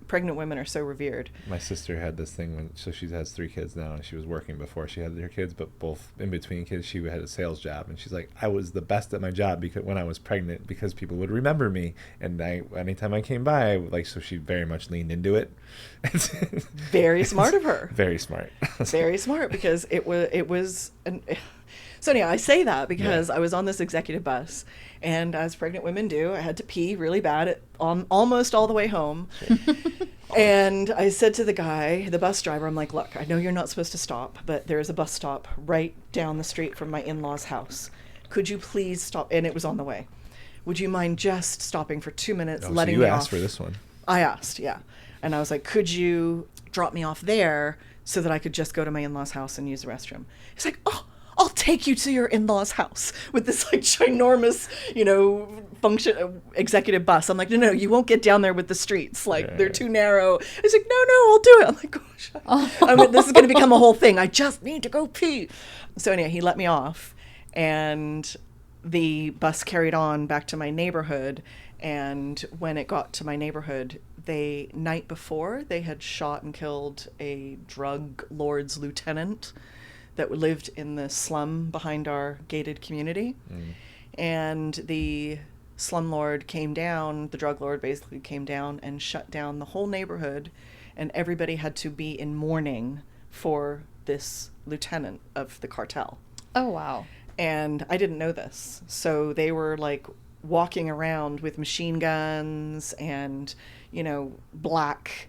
pregnant women are so revered. My sister had this thing so she has 3 kids now, and she was working before she had her kids, but both in between kids she had a sales job, and she's like, I was the best at my job because when I was pregnant, because people would remember me, and anytime I came by, like, so she very much leaned into it. Very smart of her. Very smart. Very smart, because it was so anyhow, I say that because I was on this executive bus, and as pregnant women do, I had to pee really bad almost all the way home. And I said to the guy, the bus driver, I'm like, look, I know you're not supposed to stop, but there is a bus stop right down the street from my in-laws' house. Could you please stop? And it was on the way. Would you mind just stopping for 2 minutes, letting me off? You asked for this one. I asked, yeah. And I was like, could you drop me off there so that I could just go to my in-laws' house and use the restroom? He's like, oh, I'll take you to your in-laws' house with this, like, ginormous, you know, executive bus. I'm like, no, you won't get down there with the streets. Like, they're too narrow. He's like, no, I'll do it. I'm like, gosh, I mean, this is going to become a whole thing. I just need to go pee. So anyway, he let me off, and the bus carried on back to my neighborhood. And when it got to my neighborhood, night before, they had shot and killed a drug lord's lieutenant that lived in the slum behind our gated community. And the slumlord came down, the drug lord basically came down and shut down the whole neighborhood, and everybody had to be in mourning for this lieutenant of the cartel. Oh, wow. And I didn't know this. So they were, like, walking around with machine guns and, you know, black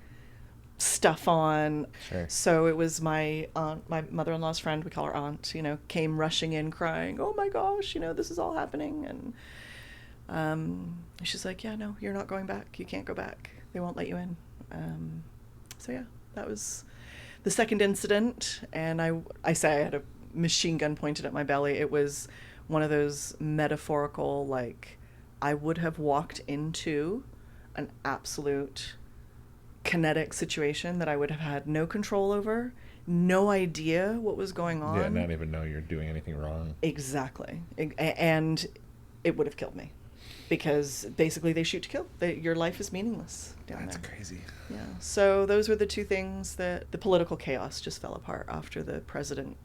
stuff on. Sure. So it was my aunt, my mother-in-law's friend, we call her aunt, you know, came rushing in crying, oh my gosh, you know, this is all happening. And she's like, yeah, no, you're not going back. You can't go back. They won't let you in. So yeah, that was the second incident. And I say I had a machine gun pointed at my belly. It was one of those metaphorical, like, I would have walked into an absolute kinetic situation that I would have had no control over, no idea what was going on. Yeah, not even know you're doing anything wrong. Exactly. And it would have killed me, because basically they shoot to kill. Your life is meaningless down there. That's crazy. Yeah. So those were the two things that the political chaos just fell apart after the president.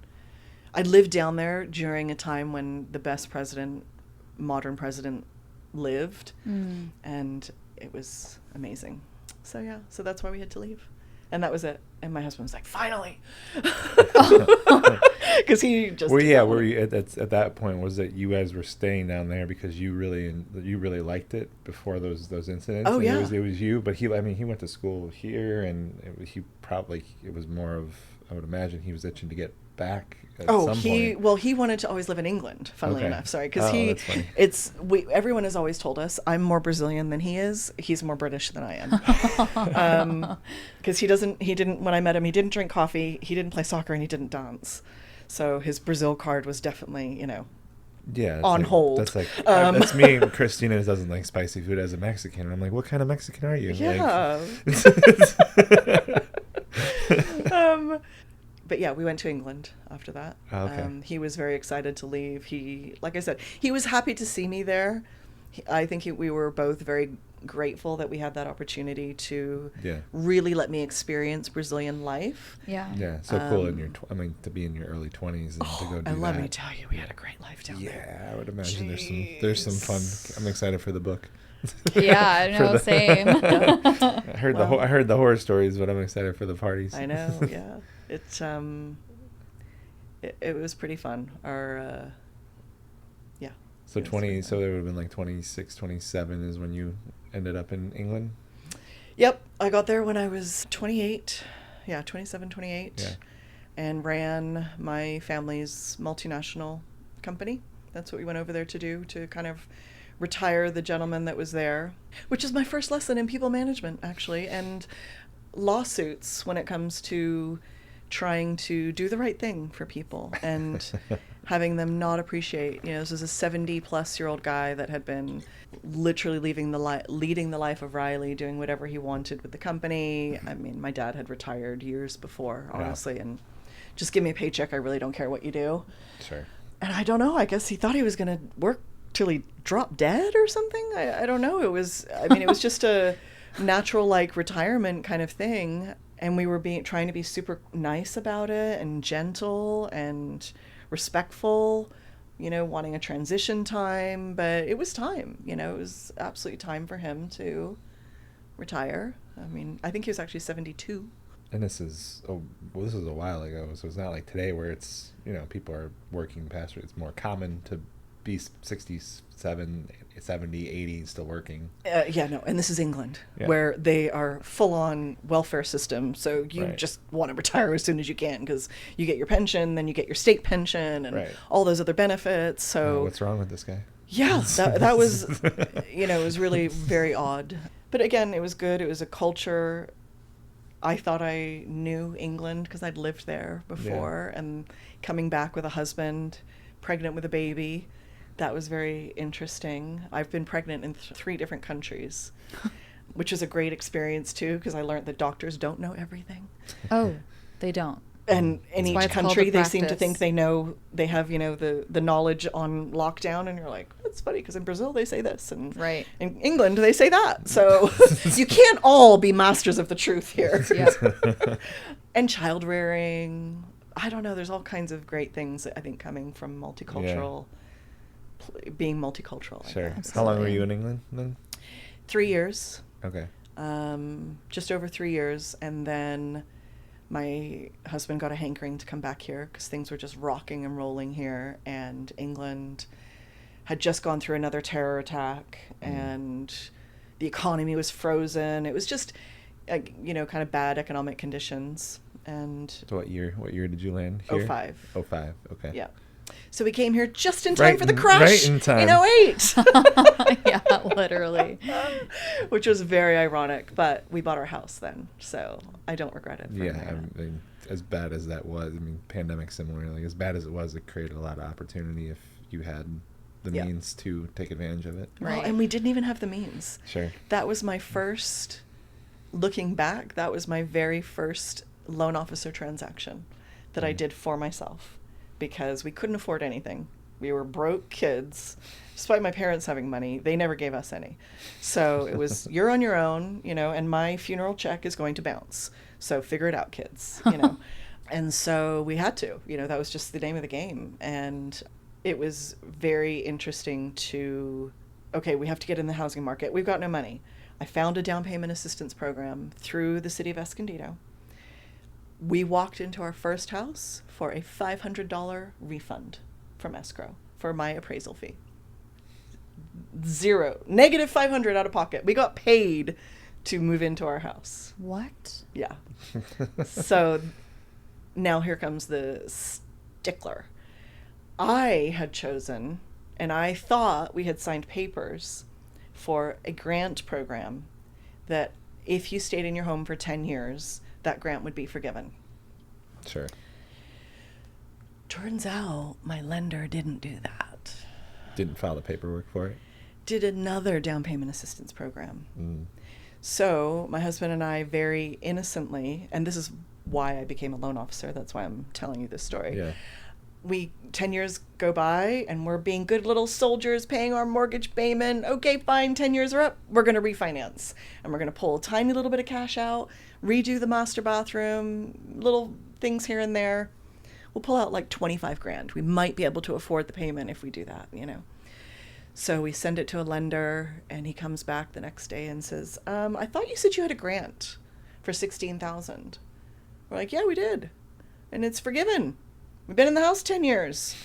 I lived down there during a time when the best modern president lived, and it was amazing. So yeah, so that's why we had to leave. And that was it. And my husband was like, finally. Because he just... Well, yeah, were you at that point, was it you guys were staying down there because you really liked it before those incidents? Oh, and yeah. It was you, but he went to school here, and it was more of, I would imagine he was itching to get back at some point. He wanted to always live in England, funnily enough. Sorry, because that's funny. everyone has always told us I'm more Brazilian than he is. He's more British than I am. Because when I met him, he didn't drink coffee, he didn't play soccer, and he didn't dance. So his Brazil card was definitely, you know, Yeah, on hold. That's like that's me and Christina doesn't like spicy food as a Mexican. And I'm like, what kind of Mexican are you? Yeah. But yeah, we went to England after that. Oh, okay. He was very excited to leave. He, like I said, he was happy to see me there. I think we were both very grateful that we had that opportunity to really let me experience Brazilian life. Yeah, so cool in your to be in your early 20s and to go do that. And let me tell you, we had a great life down there. Yeah, I would imagine there's some fun. I'm excited for the book. Yeah, I know, same. I heard the horror stories, but I'm excited for the parties. I know, yeah. It was pretty fun. So 20, so it would have been like 26, 27 is when you ended up in England? Yep, I got there when I was 28. Yeah, 27, 28. Yeah. And ran my family's multinational company. That's what we went over there to do, to kind of retire the gentleman that was there, which is my first lesson in people management, actually, and lawsuits when it comes to trying to do the right thing for people and having them not appreciate. This was a 70-plus-year-old guy that had been literally leading the life of Riley, doing whatever he wanted with the company. I mean, my dad had retired years before, honestly, and just give me a paycheck. I really don't care what you do. Sure. And I don't know. I guess he thought he was going to work till he dropped dead or something. I don't know. It was just a natural, retirement kind of thing. And we were trying to be super nice about it and gentle and respectful, wanting a transition time. But it was time, it was absolutely time for him to retire. I mean, I think he was actually 72. And this is a while ago, so it's not like today where it's, people are working past it. It's more common to be 67, 70, 80 still working. And this is England, where they are full-on welfare system, so you just want to retire as soon as you can, because you get your pension, then you get your state pension, and all those other benefits. So what's wrong with this guy? Yeah, that was, it was really very odd. But again, it was good. It was a culture. I thought I knew England because I'd lived there before, and coming back with a husband, pregnant with a baby. That was very interesting. I've been pregnant in 3 different countries, which is a great experience too, because I learned that doctors don't know everything. Oh, they don't. And in each country, they seem to think they have, the knowledge on lockdown. And you're like, that's funny, because in Brazil, they say this. And in England, they say that. So you can't all be masters of the truth here. Yeah. And child rearing. I don't know. There's all kinds of great things, I think, coming from multicultural. Being multicultural. Sure. How long were you in England then? 3 years. Okay. Just over 3 years. And then my husband got a hankering to come back here because things were just rocking and rolling here. And England had just gone through another terror attack, and the economy was frozen. It was just, kind of bad economic conditions. And so what year did you land here? 05. 05, okay. Yeah. So we came here just in time for the crash. Right in time. In 08. Yeah, literally. Which was very ironic, but we bought our house then, so I don't regret it. I mean, as bad as that was, pandemic similarly, as bad as it was, it created a lot of opportunity if you had the means to take advantage of it. Right. Well, and we didn't even have the means. Sure. That was my first, looking back, that was my very first loan officer transaction that I did for myself, because we couldn't afford anything. We were broke kids. Despite my parents having money, they never gave us any. So it was, you're on your own, and my funeral check is going to bounce. So figure it out, kids, And so we had to, that was just the name of the game. And it was very interesting we have to get in the housing market. We've got no money. I found a down payment assistance program through the city of Escondido. We walked into our first house for a $500 refund from escrow for my appraisal fee. Negative $500 out of pocket. We got paid to move into our house. What? Yeah. So now here comes the stickler. I had chosen, and I thought we had signed papers for a grant program that if you stayed in your home for 10 years, that grant would be forgiven. Sure. Turns out my lender didn't do that. didn't file the paperwork for it. Did another down payment assistance program. Mm. So my husband and I very innocently, and this is why I became a loan officer. That's why I'm telling you this story. Yeah. 10 years go by and we're being good little soldiers paying our mortgage payment. Okay, fine. 10 years are up. We're going to refinance and we're going to pull a tiny little bit of cash out, redo the master bathroom, little things here and there. We'll pull out like 25 grand. We might be able to afford the payment if we do that, you know. So we send it to a lender and he comes back the next day and says, I thought you said you had a grant for $16,000. We're like, yeah, we did. And it's forgiven. We've been in the house 10 years.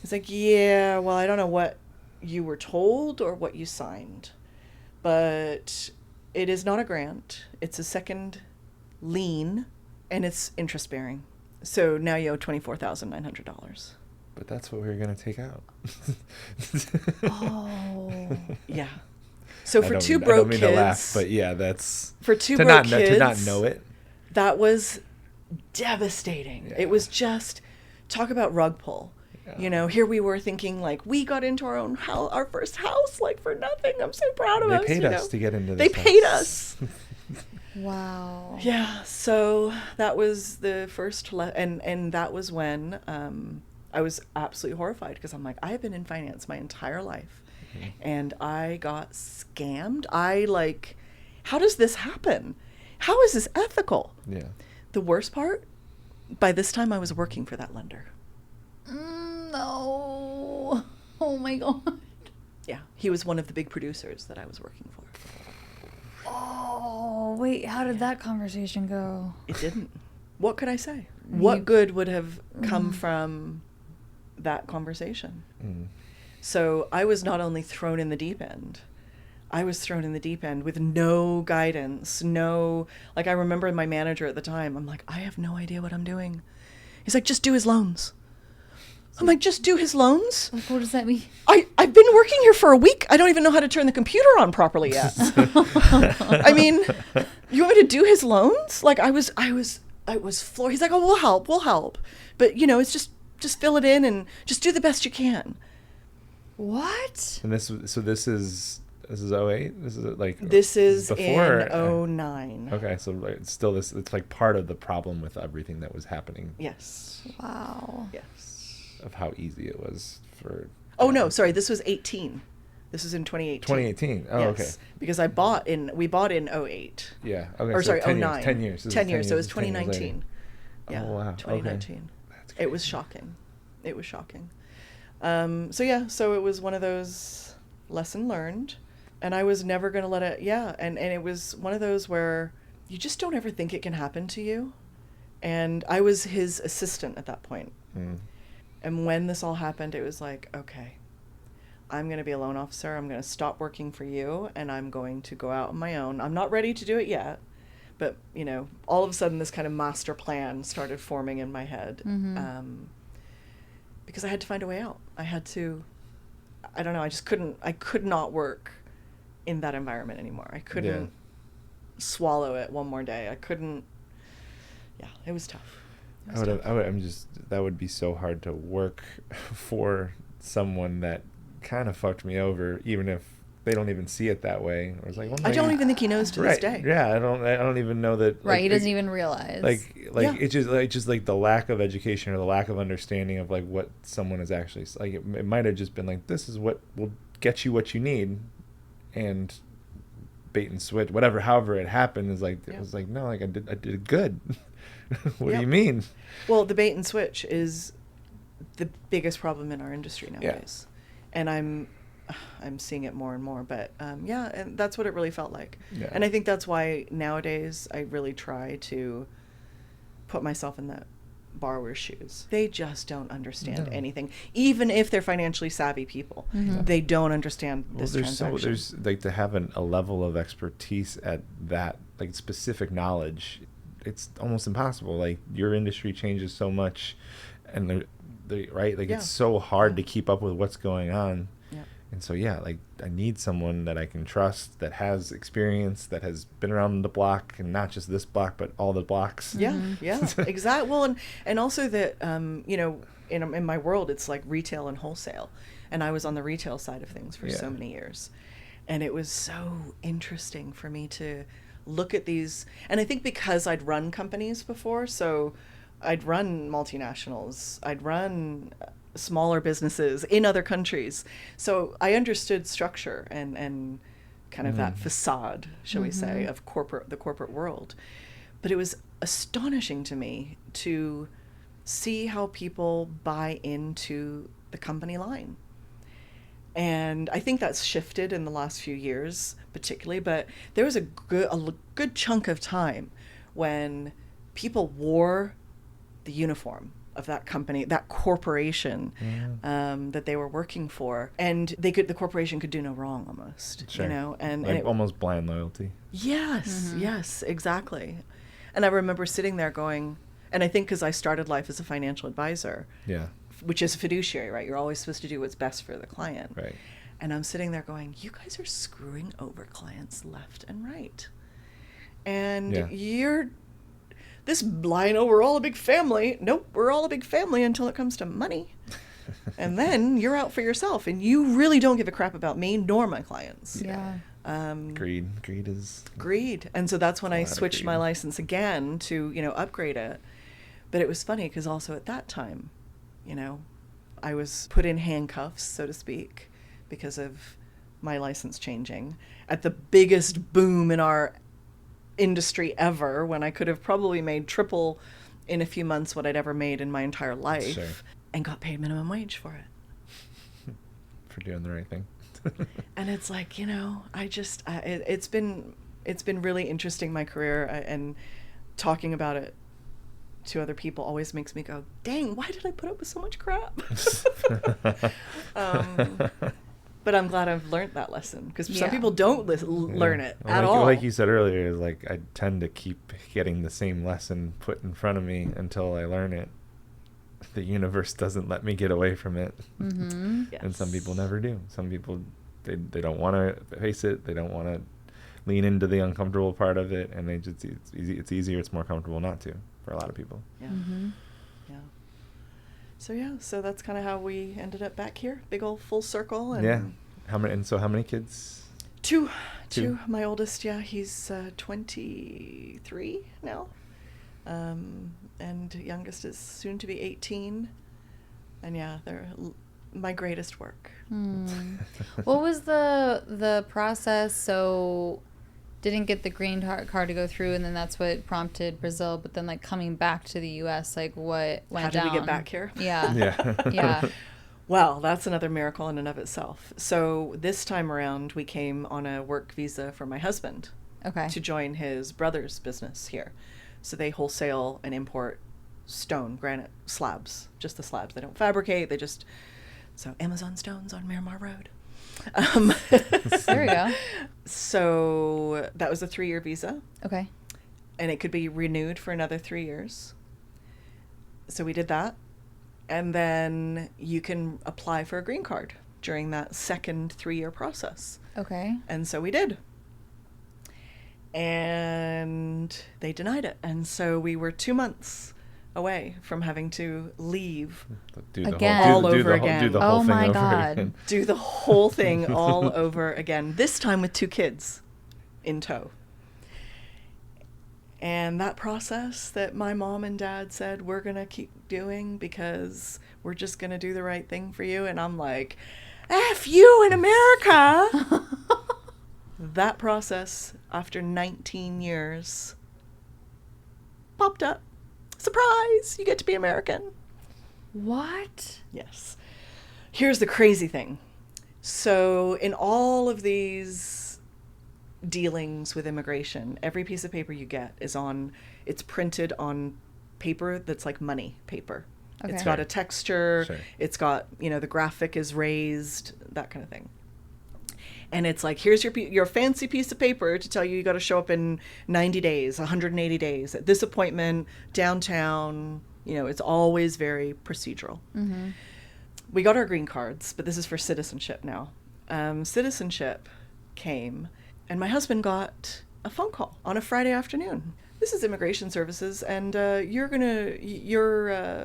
He's like, yeah, well, I don't know what you were told or what you signed, but it is not a grant. It's a second lien and it's interest bearing. So now you owe $24,900. But that's what we were going to take out. Oh, yeah. So for two I broke don't mean kids, to laugh, but yeah, that's for two broke kids, to not know it. That was devastating. Yeah. It was just, talk about rug pull. Yeah. You know, here we were thinking like we got into our own house, our first house, like for nothing. I'm so proud of us. They paid us to get into this. They paid us. Wow. Yeah. So that was the first, and that was when I was absolutely horrified because I'm like, I have been in finance my entire life, and I got scammed. How does this happen? How is this ethical? Yeah. The worst part, by this time I was working for that lender. No. Oh my God. Yeah, he was one of the big producers that I was working for. Oh, wait, how did that conversation go? It didn't. What could I say? What good would have come from that conversation? Mm. So I was not only thrown in the deep end, I was thrown in the deep end with no guidance, I remember my manager at the time, I'm like, I have no idea what I'm doing. He's like, just do his loans. I'm like, just do his loans? Like, what does that mean? I've been working here for a week. I don't even know how to turn the computer on properly yet. I mean, you want me to do his loans? Like I was floored. He's like, oh, we'll help. But it's just fill it in and just do the best you can. What? And this is 08? This is before, in 09. Okay, so it's like part of the problem with everything that was happening. Yes. Wow. Yes. Of how easy it was for... Oh, no, sorry, this was 18. This was in 2018. 2018. Oh, yes, okay. Because we bought in 08. Yeah. Okay. Or so sorry, 09. 10 years. 10 years, so it was 10 years 2019. Yeah. Oh, wow. 2019. Okay. That's It was shocking. It was shocking. So it was one of those lesson learned, and I was never going to let it, and it was one of those where you just don't ever think it can happen to you. And I was his assistant at that point. Mm. And when this all happened, it was like, okay, I'm going to be a loan officer. I'm going to stop working for you, and I'm going to go out on my own. I'm not ready to do it yet, but, all of a sudden this kind of master plan started forming in my head. Because I had to find a way out. I don't know, I could not work in that environment anymore. I couldn't swallow it one more day. I couldn't, it was tough. That would be so hard to work for someone that kind of fucked me over, even if they don't even see it that way. I was like, well, I don't even think he knows to this day. Yeah, I don't even know that. Right, he doesn't even realize. It's just like the lack of education or the lack of understanding of like what someone is actually like. It might have just been like, this is what will get you what you need, and bait and switch, however it happened is like it was like, no, like I did it good. What do you mean? Well, the bait and switch is the biggest problem in our industry nowadays. And I'm seeing it more and more, but and that's what it really felt like. Yeah. And I think that's why nowadays I really try to put myself in that borrower's shoes. They just don't understand anything. Even if they're financially savvy people, they don't understand this transaction. There's like to have a level of expertise at that, like specific knowledge, it's almost impossible. Like your industry changes so much, and it's so hard to keep up with what's going on. Yeah. And so like I need someone that I can trust, that has experience, that has been around the block, and not just this block but all the blocks. Yeah, exactly. Well, and also that in my world, it's like retail and wholesale. And I was on the retail side of things for Yeah. so many years. And it was so interesting for me to look at these. And I think because I'd run companies before, so I'd run multinationals, I'd run smaller businesses in other countries. So I understood structure and kind of that facade, shall we say, of the corporate world. But it was astonishing to me to see how people buy into the company line. And I think that's shifted in the last few years, particularly, but there was a good chunk of time when people wore the uniform of that company, that corporation that they were working for, and the corporation could do no wrong almost, Sure. you know, and Like it, almost blind loyalty. yes, yes, exactly. And I remember sitting there going, and I think because I started life as a financial advisor, Yeah. which is a fiduciary, right? You're always supposed to do what's best for the client. Right. And I'm sitting there going, you guys are screwing over clients left and right. And you're this line, oh, we're all a big family. Nope, we're all a big family until it comes to money. And then you're out for yourself, and you really don't give a crap about me nor my clients. Yeah. Greed is Greed. And so that's when I lot of switched my greed. license again to, upgrade it. But it was funny because also at that time, I was put in handcuffs, so to speak, because of my license changing at the biggest boom in our industry ever, when I could have probably made triple in a few months what I'd ever made in my entire life. Sure. And got paid minimum wage for it. for doing the right thing. And it's like, it's been really interesting, my career, and talking about it to other people always makes me go, dang, why did I put up with so much crap? But I'm glad I've learned that lesson, because some people don't learn it at all. Like you said earlier, is like I tend to keep getting the same lesson put in front of me until I learn it. The universe doesn't let me get away from it. Mm-hmm. Yes. And some people never do. Some people, they don't want to face it. They don't want to lean into the uncomfortable part of it, and it's easier, it's more comfortable not to, for a lot of people. Yeah. Mm-hmm. Yeah. So that's kind of how we ended up back here. Big old full circle. And Yeah. How many kids? Two. My oldest, he's 23 now. And youngest is soon to be 18. And they're my greatest work. What was the process? So didn't get the green card to go through, and then that's what prompted Brazil, but then like coming back to the US, like what went down? How did we get back here? Yeah. Yeah. Yeah. Well, that's another miracle in and of itself. So this time around, we came on a work visa for my husband. Okay. To join his brother's business here. So they wholesale and import stone, granite slabs, just the slabs. They don't fabricate. So Amazon Stones on Miramar Road. There we go. So that was a 3-year visa. Okay. And it could be renewed for another 3 years. So we did that. And then you can apply for a green card during that second 3-year process. Okay. And so we did. And they denied it. And so we were 2 months away from having to leave. Again. All over again. Do the whole Oh thing my over God. again. Do the whole thing all over again. This time with 2 kids in tow. And that process that my mom and dad said, we're going to keep doing because we're just going to do the right thing for you. And I'm like, F you in America. That process, after 19 years, popped up. Surprise! You get to be American. What? Yes. Here's the crazy thing. So in all of these dealings with immigration, every piece of paper you get it's printed on paper that's like money paper. Okay. It's got a texture. Sure. It's got, the graphic is raised, that kind of thing. And it's like, here's your fancy piece of paper to tell you got to show up in 90 days, 180 days at this appointment downtown. It's always very procedural. Mm-hmm. We got our green cards, but this is for citizenship now. Citizenship came, and my husband got a phone call on a Friday afternoon. this is Immigration Services, and your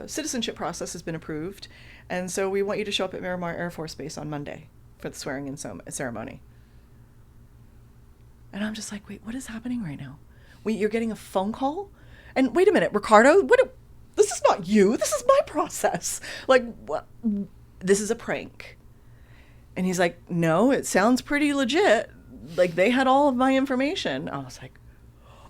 citizenship process has been approved, and so we want you to show up at Miramar Air Force Base on Monday for the swearing-in ceremony. And I'm just like, wait, what is happening right now? Wait, you're getting a phone call? And wait a minute, Ricardo, this is not you. This is my process. Like, what? This is a prank. And he's like, no, it sounds pretty legit. Like, they had all of my information. I was like,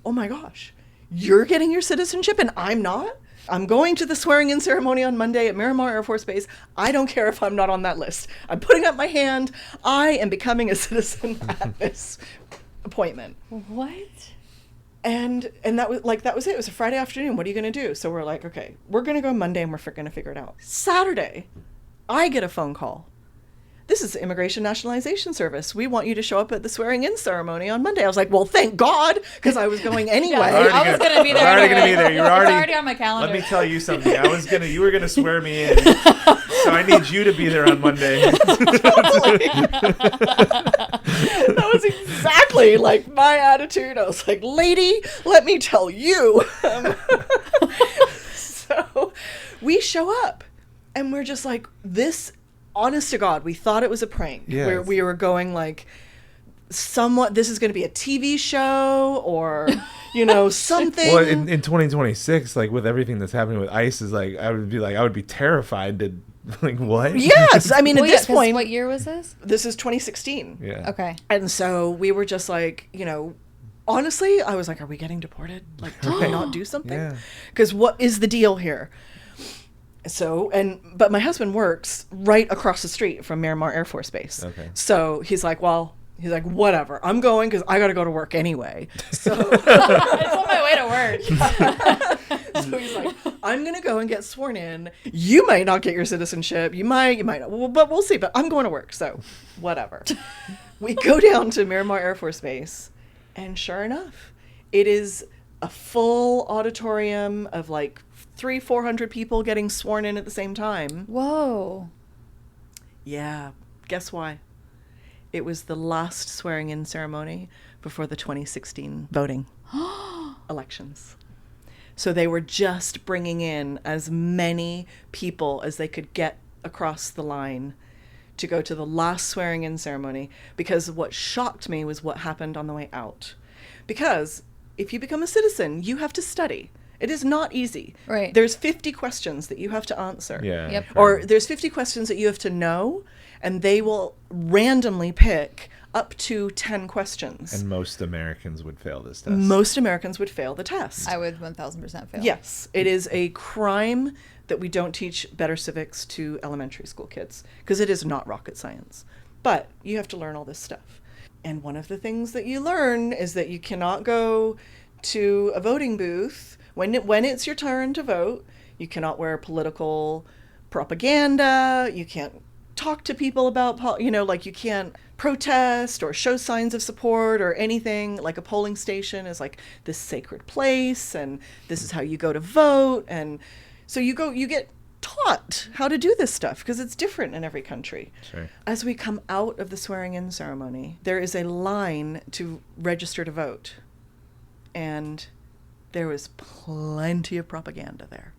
oh my gosh, you're getting your citizenship and I'm not? I'm going to the swearing-in ceremony on Monday at Miramar Air Force Base. I don't care if I'm not on that list. I'm putting up my hand. I am becoming a citizen at this appointment. What? And that was it. It was a Friday afternoon. What are you going to do? So we're like, okay, we're going to go Monday and we're going to figure it out. Saturday, I get a phone call. This is Immigration Nationalization Service. We want you to show up at the swearing-in ceremony on Monday. I was like, well, thank God, because I was going anyway. I was going to be there. Already going to be there. You're already on my calendar. Let me tell you something. You were going to swear me in. So I need you to be there on Monday. Totally. That was exactly like my attitude. I was like, lady, let me tell you. So we show up and we're just like, this, honest to God, we thought it was a prank. Yes. Where we were going like, this is going to be a TV show or, something. Well, in 2026, like with everything that's happening with ICE, is like, I would be terrified to, like, what? Yes. I mean, at this point. What year was this? This is 2016. Yeah. Okay. And so we were just like, honestly, I was like, are we getting deported? Like, did we not do something? Yeah. Because what is the deal here? So, but my husband works right across the street from Miramar Air Force Base. Okay. So he's like, whatever, I'm going because I got to go to work anyway. So it's on my way to work. So he's like, I'm going to go and get sworn in. You might not get your citizenship. You might not. Well, but we'll see. But I'm going to work. So whatever. We go down to Miramar Air Force Base. And sure enough, it is a full auditorium of like 300-400 people getting sworn in at the same time. Whoa. Yeah. Guess why? It was the last swearing-in ceremony before the 2016 voting elections. So they were just bringing in as many people as they could get across the line to go to the last swearing-in ceremony, because what shocked me was what happened on the way out. Because if you become a citizen, you have to study. It is not easy. Right. There's 50 questions that you have to answer. Yeah. Yep. Or there's 50 questions that you have to know, and they will randomly pick up to 10 questions. And most Americans would fail this test. Most Americans would fail the test. I would 1,000% fail. Yes. It is a crime that we don't teach better civics to elementary school kids, because it is not rocket science. But you have to learn all this stuff. And one of the things that you learn is that you cannot go to a voting booth when it's your turn to vote. You cannot wear political propaganda. You can't talk to people about, like you can't protest or show signs of support or anything. Like a polling station is like this sacred place, and this is how you go to vote. And so you get taught how to do this stuff because it's different in every country. Sure. As we come out of the swearing-in ceremony, there is a line to register to vote. And there was plenty of propaganda there.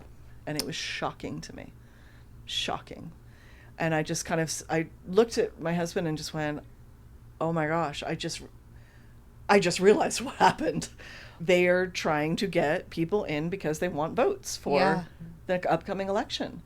And it was shocking to me. Shocking. And I just I looked at my husband and just went, oh my gosh, I just realized what happened. They are trying to get people in because they want votes for the upcoming election.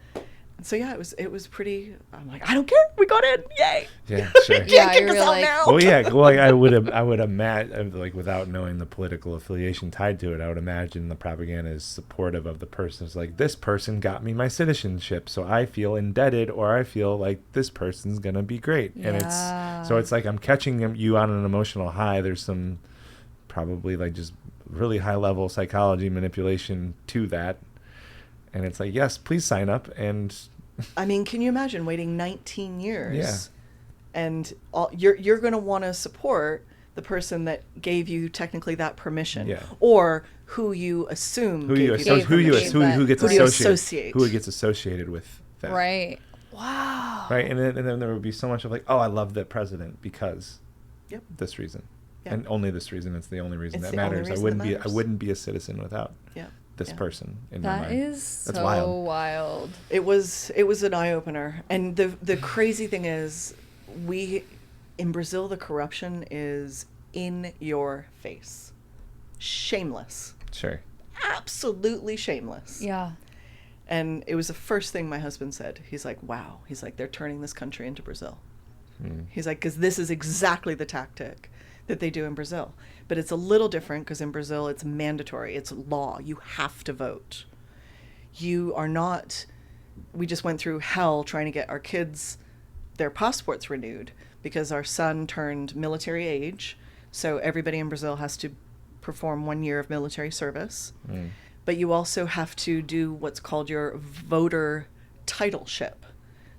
So yeah, it was pretty. I'm like, I don't care. We got in. Yay. Yeah, You sure. can't kick us out now. Well, yeah. Well, I would imagine, like, without knowing the political affiliation tied to it, I would imagine the propaganda is supportive of the person. It's like, this person got me my citizenship, so I feel indebted, or I feel like this person's gonna be great. Yeah. And it's like I'm catching you on an emotional high. There's some probably like just really high level psychology manipulation to that. And it's like, yes, please sign up. And I mean, can you imagine waiting 19 years? Yeah. And you're going to want to support the person that gave you technically that permission, or who you assume who gave gets associated with that. Right. Wow. Right. And then there would be so much of like, oh, I love that president because this reason. Yeah. And only this reason. It's the only reason It's that the only matters. reason that matters. I wouldn't be a citizen without Yeah. this Yeah. person in my That mind. is That's so wild. It was an eye opener. And the crazy thing is, in Brazil, the corruption is in your face. Shameless. Sure. Absolutely shameless. Yeah. And it was the first thing my husband said. He's like, wow. He's like, they're turning this country into Brazil. He's like, because this is exactly the tactic that they do in Brazil. But it's a little different because in Brazil, it's mandatory. It's law. You have to vote. You are not... We just went through hell trying to get our kids their passports renewed because our son turned military age. So everybody in Brazil has to perform 1 year of military service. But you also have to do what's called your voter titleship.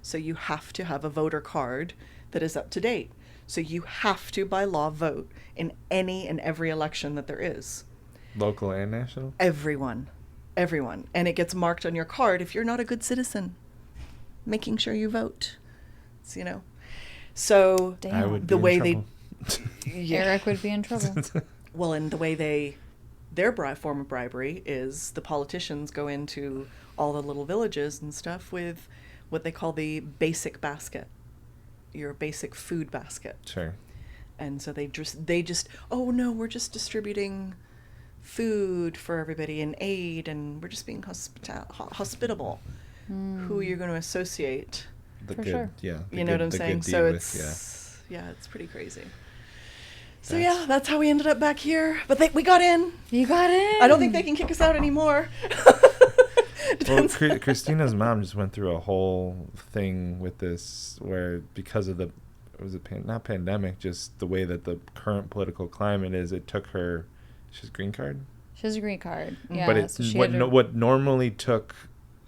So you have to have a voter card that is up to date. So you have to, by law, vote in any and every election that there is. Local and national? Everyone. And it gets marked on your card if you're not a good citizen. Making sure you vote. It's, So Damn. I would be the in way trouble. Eric would be in trouble. Well, and the way their form of bribery is the politicians go into all the little villages and stuff with what they call the basic basket, your basic food basket. Sure. And so they just, oh no, we're just distributing food for everybody and aid, and we're just being hospitable. Who you're going to associate? The For good, sure. yeah. You know what I'm saying? So it's, yeah, it's pretty crazy. So yeah, that's how we ended up back here. But we got in. You got in. I don't think they can kick us out anymore. Well, Christina's mom just went through a whole thing with this where because of not pandemic, just the way that the current political climate is, it took her, she has a green card? She has a green card. Yeah. But so she what normally took,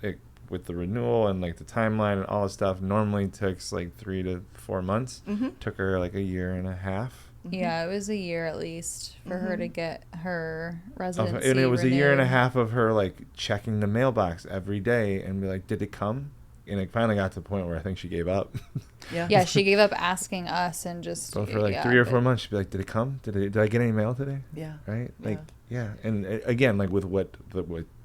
like, with the renewal and like the timeline and all this stuff, normally takes like 3 to 4 months. Took her like a year and a half. Yeah, it was a year at least for her to get her residency and it was renewed. a year and a half of her like checking the mailbox every day and be like, did it come? And it finally got to the point where I think she gave up. Yeah, she gave up asking us and just... So for like 3 or 4 months, she'd be like, did it come? Did I get any mail today? Yeah. Right? Like, yeah. And again, like with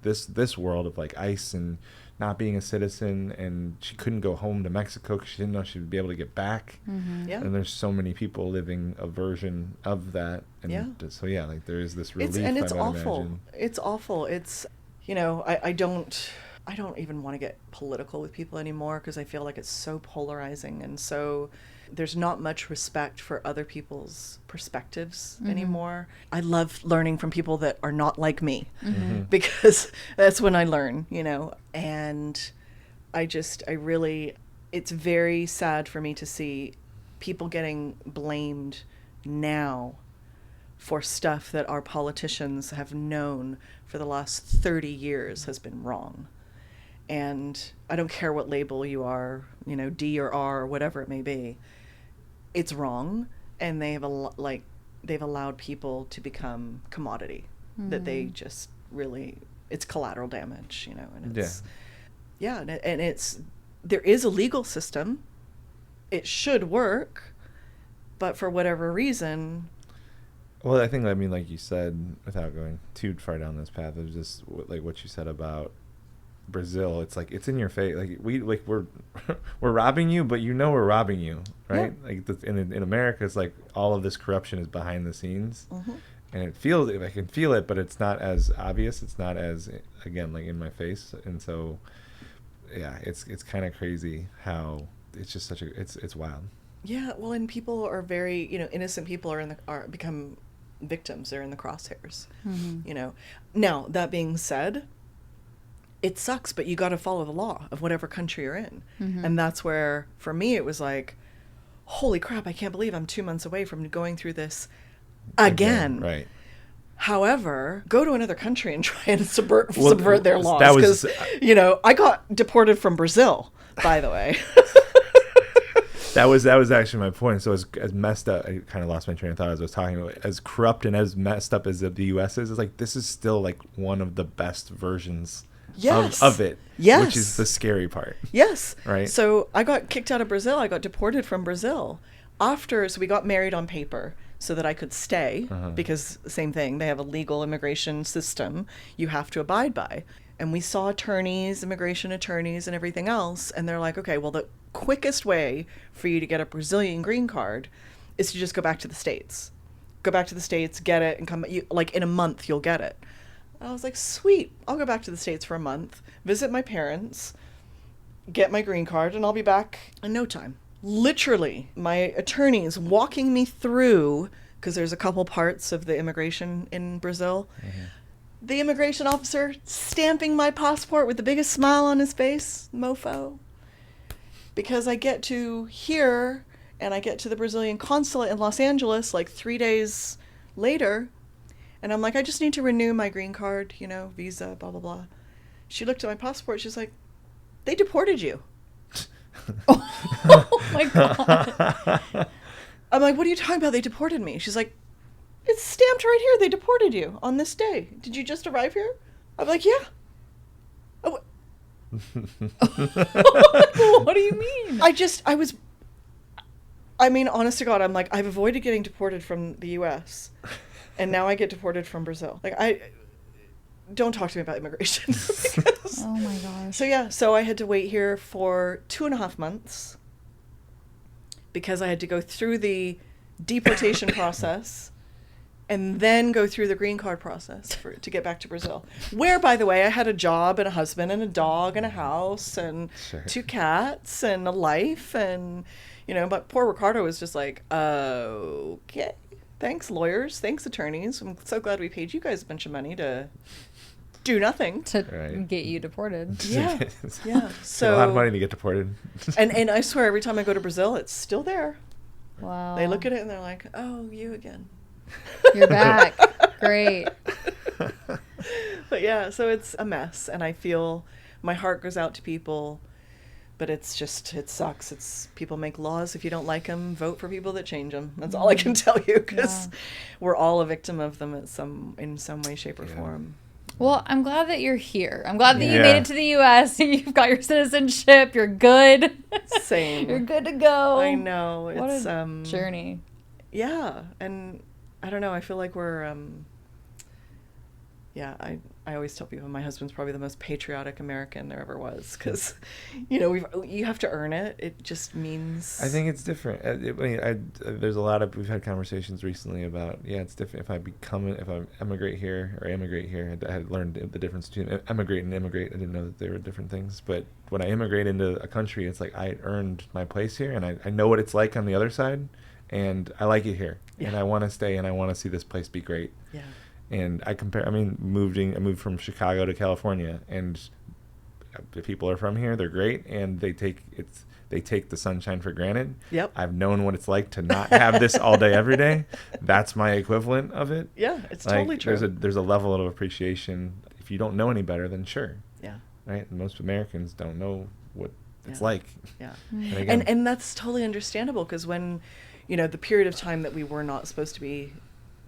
this world of like ICE and not being a citizen, and she couldn't go home to Mexico because she didn't know she would be able to get back. Yeah. And there's so many people living a version of that. And so yeah, like there is this relief. It's I would awful. imagine. It's awful. It's, I don't even want to get political with people anymore because I feel like it's so polarizing, and so there's not much respect for other people's perspectives anymore. I love learning from people that are not like me because that's when I learn, and it's very sad for me to see people getting blamed now for stuff that our politicians have known for the last 30 years has been wrong. And I don't care what label you are, D or R or whatever it may be. It's wrong, and they've allowed people to become commodity that they just really, it's collateral damage, and it's and it's, there is a legal system. It should work, but for whatever reason. Well, I think, like you said, without going too far down this path, it was just like what you said about Brazil. It's like, it's in your face. Like we're robbing you, but we're robbing you, right? Yeah. Like in America, it's like all of this corruption is behind the scenes, and I can feel it, but it's not as obvious. It's not as, again, like in my face, and so yeah, it's kind of crazy how it's just it's wild. Yeah, well, and people are very, innocent people are become victims. They're in the crosshairs. Now, that being said, it sucks, but you got to follow the law of whatever country you're in. And that's where, for me, it was like, holy crap, I can't believe I'm 2 months away from going through this again. Right. However, go to another country and try and subvert their laws. Because, I got deported from Brazil, by the way. That was actually my point. So as messed up, I kind of lost my train of thought as I was talking about, as corrupt and as messed up as the U.S. is, it's like, this is still like one of the best versions of it. Yes. Which is the scary part. Yes. Right. So I got kicked out of Brazil. I got deported from Brazil so we got married on paper. so that I could stay, because same thing, they have a legal immigration system you have to abide by. And we saw attorneys, immigration attorneys and everything else, and they're like, okay, well, the quickest way for you to get a Brazilian green card is to just go back to the States. Go back to the States, get it, and come, like in a month you'll get it. I was like, sweet, I'll go back to the States for a month, visit my parents, get my green card, and I'll be back in no time. Literally, my attorneys walking me through, because there's a couple parts of the immigration in Brazil, the immigration officer stamping my passport with the biggest smile on his face, mofo. Because I get to here, and I get to the Brazilian consulate in Los Angeles like 3 days later, and I'm like, I just need to renew my green card, you know, visa, blah, blah, blah. She looked at my passport, she's like, they deported you. Oh my God. I'm like, what are you talking about? They deported me. She's like, it's stamped right here. They deported you on this day. Did you just arrive here? I'm like, yeah. Oh, What do you mean? I mean, honest to God, I'm like, I've avoided getting deported from the U.S. and now I get deported from Brazil. Like, don't talk to me about immigration. Because, oh my gosh. So I had to wait here for 2.5 months because I had to go through the deportation process and then go through the green card process to get back to Brazil. Where, by the way, I had a job and a husband and a dog and a house and 2 cats and a life. And, you know, but poor Ricardo was just like, okay, thanks, lawyers. Thanks, attorneys. I'm so glad we paid you guys a bunch of money to do nothing. To get you deported. Yeah. Yeah. So a lot of money to get deported. and I swear, every time I go to Brazil, it's still there. Wow. They look at it and they're like, oh, you again. You're back. Great. But yeah, so it's a mess, and I feel my heart goes out to people, but it's just, it sucks. It's people make laws. If you don't like them, vote for people that change them. That's all I can tell you, because we're all a victim of them in some way, shape, or form. Well, I'm glad that you're here. I'm glad that you made it to the U.S. You've got your citizenship. You're good. Same. You're good to go. I know. What It's a journey. Yeah, and I don't know. I feel like we're I always tell people my husband's probably the most patriotic American there ever was, because, you know, you have to earn it. It just means. I think it's different. There's a lot of, we've had conversations recently about, it's different if I emigrate here or immigrate here. I had learned the difference between emigrate and immigrate. I didn't know that they were different things. But when I immigrate into a country, it's like I earned my place here, and I know what it's like on the other side, and I like it here, and I want to stay, and I want to see this place be great. Yeah. And I moved from Chicago to California, and the people are from here. They're great, and they take the sunshine for granted. Yep. I've known what it's like to not have this all day, every day. That's my equivalent of it. Yeah, it's like, totally true. There's a level of appreciation. If you don't know any better, then sure. Yeah. Right? And most Americans don't know what it's like. Yeah. Mm. And, again, and that's totally understandable, because when, you know, the period of time that we were not supposed to be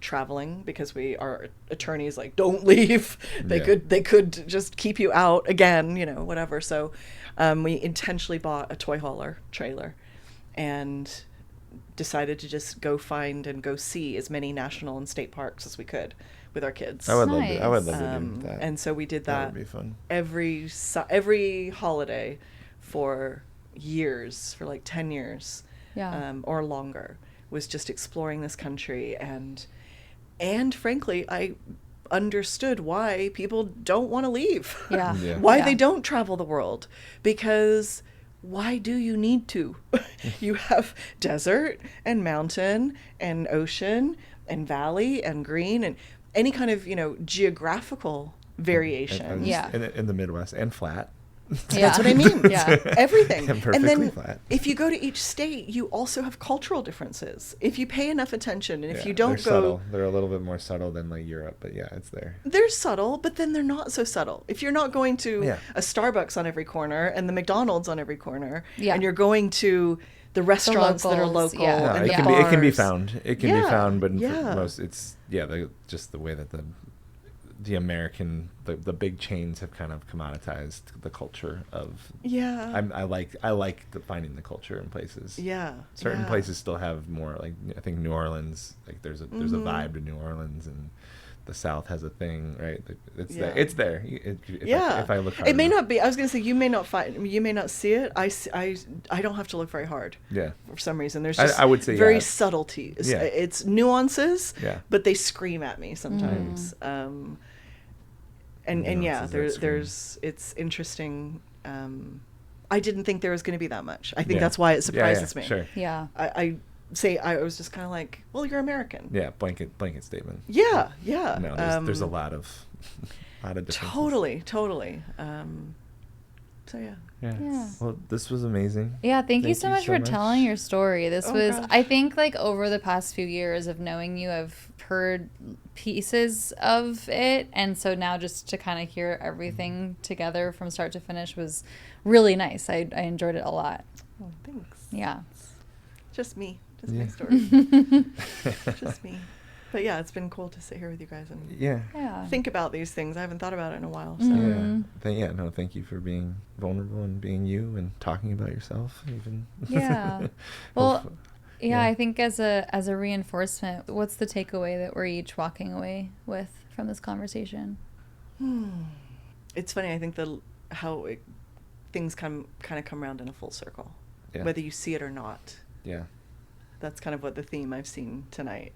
traveling, because our attorneys like, don't leave, they could just keep you out again, you know, whatever. So we intentionally bought a toy hauler trailer and decided to just go find and go see as many national and state parks as we could with our kids. I would love to do that. And so we did that. That would be fun. Every holiday for years, for like 10 years or longer, was just exploring this country. And frankly, I understood why people don't want to leave. Why they don't travel the world. Because why do you need to? You have desert and mountain and ocean and valley and green and any kind of, you know, geographical variation. In the Midwest, and flat. That's what I mean. Everything. And then flat. If you go to each state, you also have cultural differences. If you pay enough attention, and if you they're don't go... subtle. They're a little bit more subtle than like Europe, but it's there. They're subtle, but then they're not so subtle. If you're not going to a Starbucks on every corner and the McDonald's on every corner, and you're going to the restaurants that are local and the bars. It can be found. It can be found, but most, it's just the way that the American, the big chains have kind of commoditized the culture of. Yeah. I like finding the culture in places. Yeah. Certain places still have more, like I think New Orleans, like there's a vibe to New Orleans, and the South has a thing, right? It's there. It's there. If I look hard it may enough. not be. I was going to say you may not see it. I don't have to look very hard. Yeah. For some reason, there's just I would say very subtleties. Yeah. It's nuances. Yeah. But they scream at me sometimes. And yeah, there's it's interesting. I didn't think there was going to be that much. I think that's why it surprises me. Sure. Yeah. I was just kind of like, well, you're American. Yeah, blanket statement. Yeah. No, there's a lot of differences. Totally. So yeah. Yeah. Well, this was amazing. Yeah, thank you so much for telling your story. This was, gosh. I think, like over the past few years of knowing you, I've heard pieces of it, and so now just to kind of hear everything together from start to finish was really nice. I enjoyed it a lot. Oh, thanks. Yeah. Just me. Just Yeah. my story. Just me. But yeah, it's been cool to sit here with you guys and Yeah. think about these things. I haven't thought about it in a while. So. Thank you for being vulnerable and being you and talking about yourself even. Yeah. Well, yeah, I think as a reinforcement, what's the takeaway that we're each walking away with from this conversation? It's funny. I think things kind of come around in a full circle, whether you see it or not. Yeah. That's kind of what the theme I've seen tonight,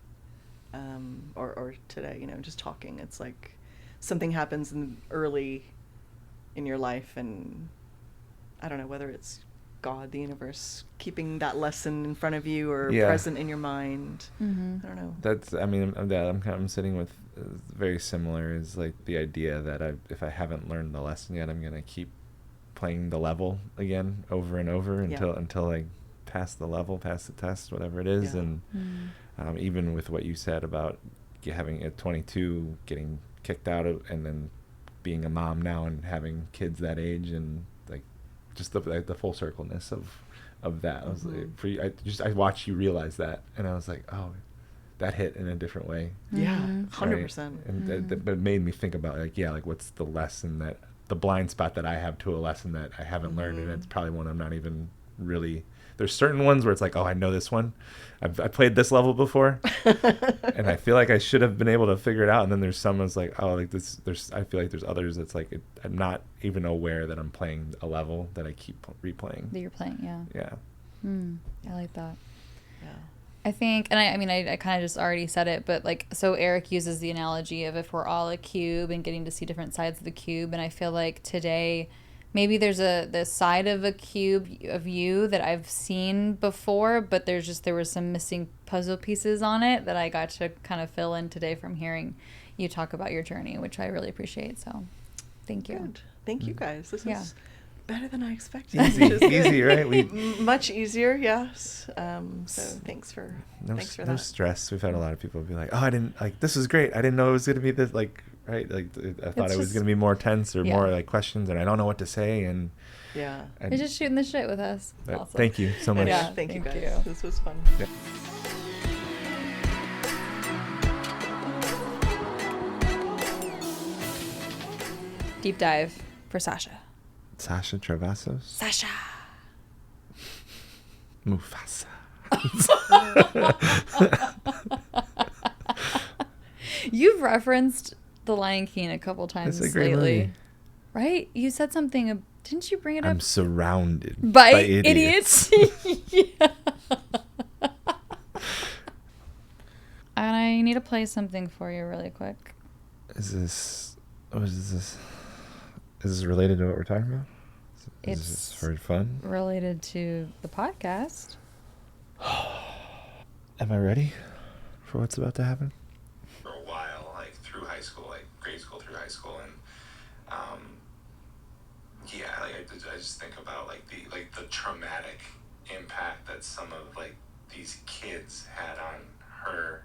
or today. Just talking. It's like something happens early in your life, and I don't know whether it's God, the universe, keeping that lesson in front of you or present in your mind. I don't know. I'm sitting with very similar is like the idea that if I haven't learned the lesson yet, I'm gonna keep playing the level again over and over until I pass the level, pass the test, whatever it is. And even with what you said about having at 22 getting kicked out of, and then being a mom now and having kids that age, and like just the full circleness of that. I was like, I watched you realize that, and I was like, oh, that hit in a different way. Yeah, 100%. And that made me think about like what's the lesson, that the blind spot that I have to a lesson that I haven't learned, and it's probably one I'm not even really. There's certain ones where it's like, oh, I know this one. I played this level before, and I feel like I should have been able to figure it out. And then there's some that's like, oh, like this. I feel like there's others that's like I'm not even aware that I'm playing a level that I keep replaying. That you're playing, yeah. Yeah. I like that. Yeah. I think, and I kind of just already said it, but like, so Eric uses the analogy of if we're all a cube and getting to see different sides of the cube. And I feel like today, maybe there's the side of a cube of you that I've seen before, but there were some missing puzzle pieces on it that I got to kind of fill in today from hearing you talk about your journey, which I really appreciate. So thank you. Good. Thank you guys. This was better than I expected. Easy, right? Much easier, yes. So thanks for that. No stress. We've had a lot of people be like, oh, I didn't, like, this was great. I didn't know it was going to be this, like, right? Like, I thought it was going to be more tense or more like questions, and I don't know what to say. And you're just shooting the shit with us. Awesome. Awesome. Thank you so much. Yeah, thank you guys. This was fun. Yeah. Deep dive for Sasha. Sasha Travassos. Sasha. Mufasa. You've referenced The Lion King a couple times lately. Movie. Right? You said something. Didn't you bring it up? I'm surrounded by idiots. Yeah. And I need to play something for you really quick. Is this related to what we're talking about? Is this for fun? Related to the podcast. Am I ready for what's about to happen? For a while, like through high school, like grade school through high school, and I just think about like the traumatic impact that some of like these kids had on her.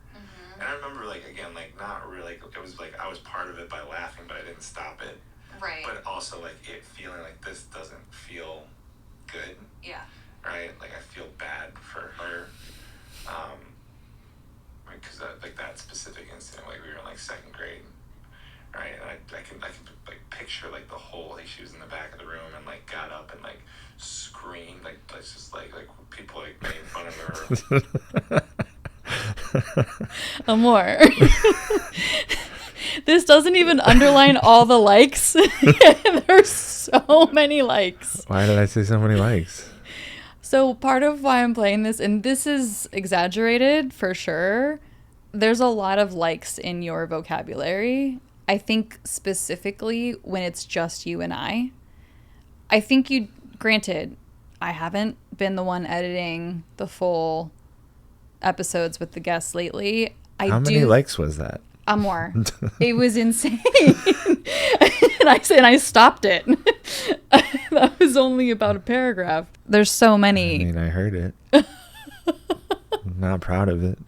And I remember like again, like not really, like it was like I was part of it by laughing, but I didn't stop it. Right. But also like it feeling like this doesn't feel good. Yeah. Right. Like I feel bad for her. Because like that specific incident, like we were in like second grade, right? And I can like picture like the whole, like she was in the back of the room and like got up and like screamed, like it's just like people like made fun of her. Amor. This doesn't even underline all the likes. There's so many likes. Why did I say so many likes? So part of why I'm playing this, and this is exaggerated for sure, there's a lot of likes in your vocabulary. I think specifically when it's just you and I think you, granted, I haven't been the one editing the full episodes with the guests lately. How many likes was that? More. It was insane. and I stopped it. That was only about a paragraph. There's so many. I mean, I heard it. I'm not proud of it.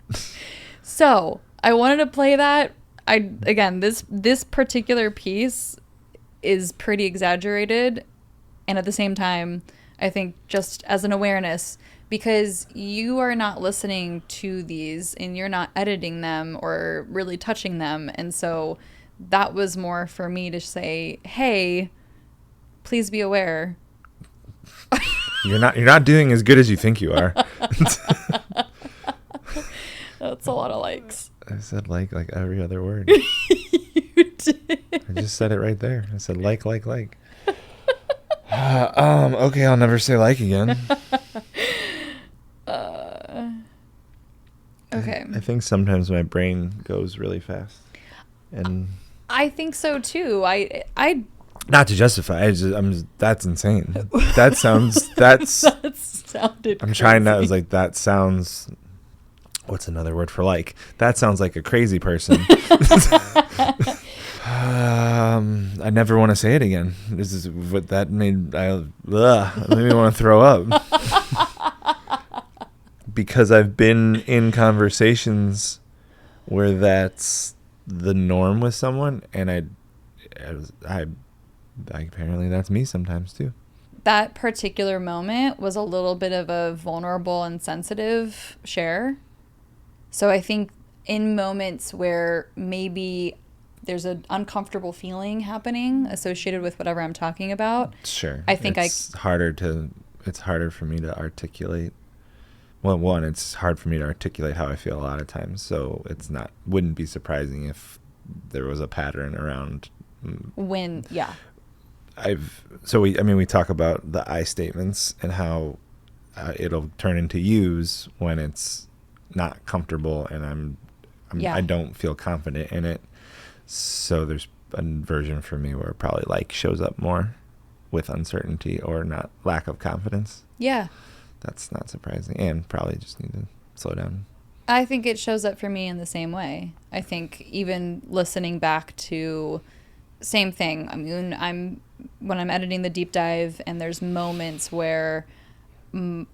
So I wanted to play that. This particular piece is pretty exaggerated, and at the same time, I think just as an awareness, because you are not listening to these and you're not editing them or really touching them, and so that was more for me to say, hey, please be aware. You're not doing as good as you think you are. That's a lot of likes. I said like every other word. You did. I just said it right there. I said like. Okay, I'll never say like again. Okay. I think sometimes my brain goes really fast, and I think so too. I not to justify. That's insane. That sounds. that sounded. I'm trying to. I was like, that sounds. What's another word for like? That sounds like a crazy person. I never want to say it again. This is what that made. Made me want to throw up. Because I've been in conversations where that's the norm with someone, and I apparently that's me sometimes too. That particular moment was a little bit of a vulnerable and sensitive share. So I think in moments where maybe there's an uncomfortable feeling happening associated with whatever I'm talking about. Sure. I think it's harder for me to articulate. Well, one, it's hard for me to articulate how I feel a lot of times, so wouldn't be surprising if there was a pattern around when, yeah. We talk about the I statements and how it'll turn into yous when it's not comfortable and I don't feel confident in it. So there's a version for me where probably like shows up more with uncertainty or not lack of confidence. Yeah. That's not surprising, and probably just need to slow down. I think it shows up for me in the same way. I think even listening back to same thing. I mean, when I'm editing the deep dive and there's moments where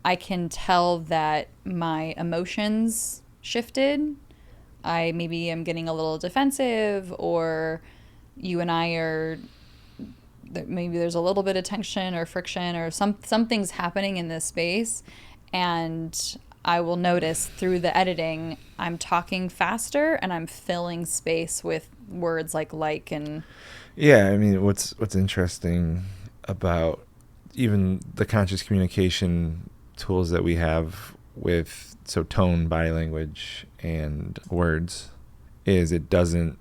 I can tell that my emotions shifted. I maybe am getting a little defensive, or you and I are, maybe there's a little bit of tension or friction or something's happening in this space, and I will notice through the editing I'm talking faster and I'm filling space with words like and yeah. I mean, what's interesting about even the conscious communication tools that we have with tone, body language, and words is it doesn't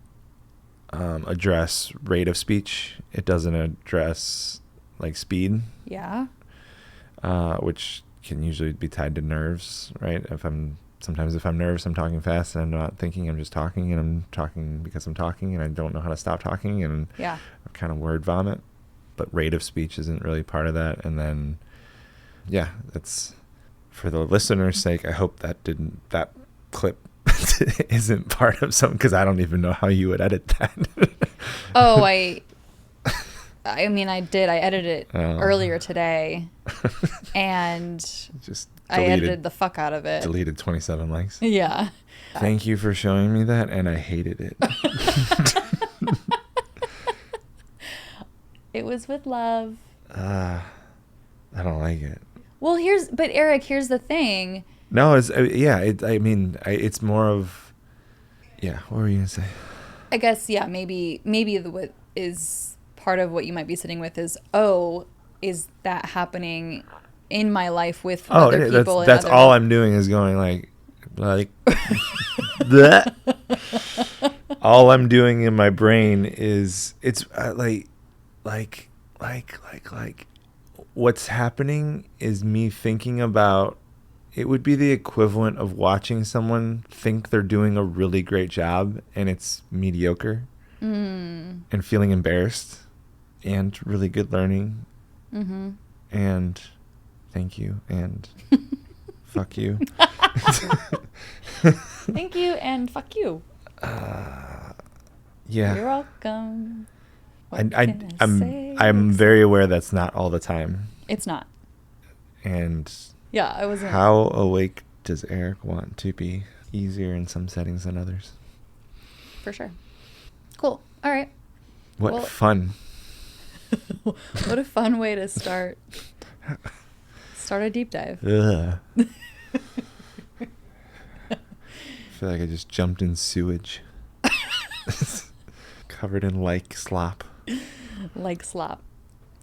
address rate of speech. It doesn't address like speed. Yeah. Which can usually be tied to nerves, right? If I'm nervous, I'm talking fast and I'm not thinking, I'm just talking, and I'm talking because I'm talking and I don't know how to stop talking, and I kind of word vomit. But rate of speech isn't really part of that. And then, yeah, that's for the listener's sake. I hope that clip isn't part of something, because I don't even know how you would edit that. Oh, I mean, I did. I edited it earlier today, and just I edited the fuck out of it. Deleted 27 likes. Yeah. Thank you for showing me that, and I hated it. It was with love. I don't like it. Well, Eric, here's the thing. No, it's it's more of, yeah. What were you gonna say? I guess, yeah, maybe what is part of what you might be sitting with is, oh, is that happening in my life with other people? That's all I'm doing is going like that. All I'm doing in my brain is it's like what's happening is me thinking about, it would be the equivalent of watching someone think they're doing a really great job and it's mediocre, and feeling embarrassed, and really good learning, and thank you, and fuck you. Thank you and fuck you. Yeah. You're welcome. I'm very aware that's not all the time. It's not. And yeah, I wasn't. How awake does Eric want to be? Easier in some settings than others. For sure. Cool. All right. What fun. What a fun way to start a deep dive. Ugh. I feel like I just jumped in sewage. Covered in like slop. Like slop.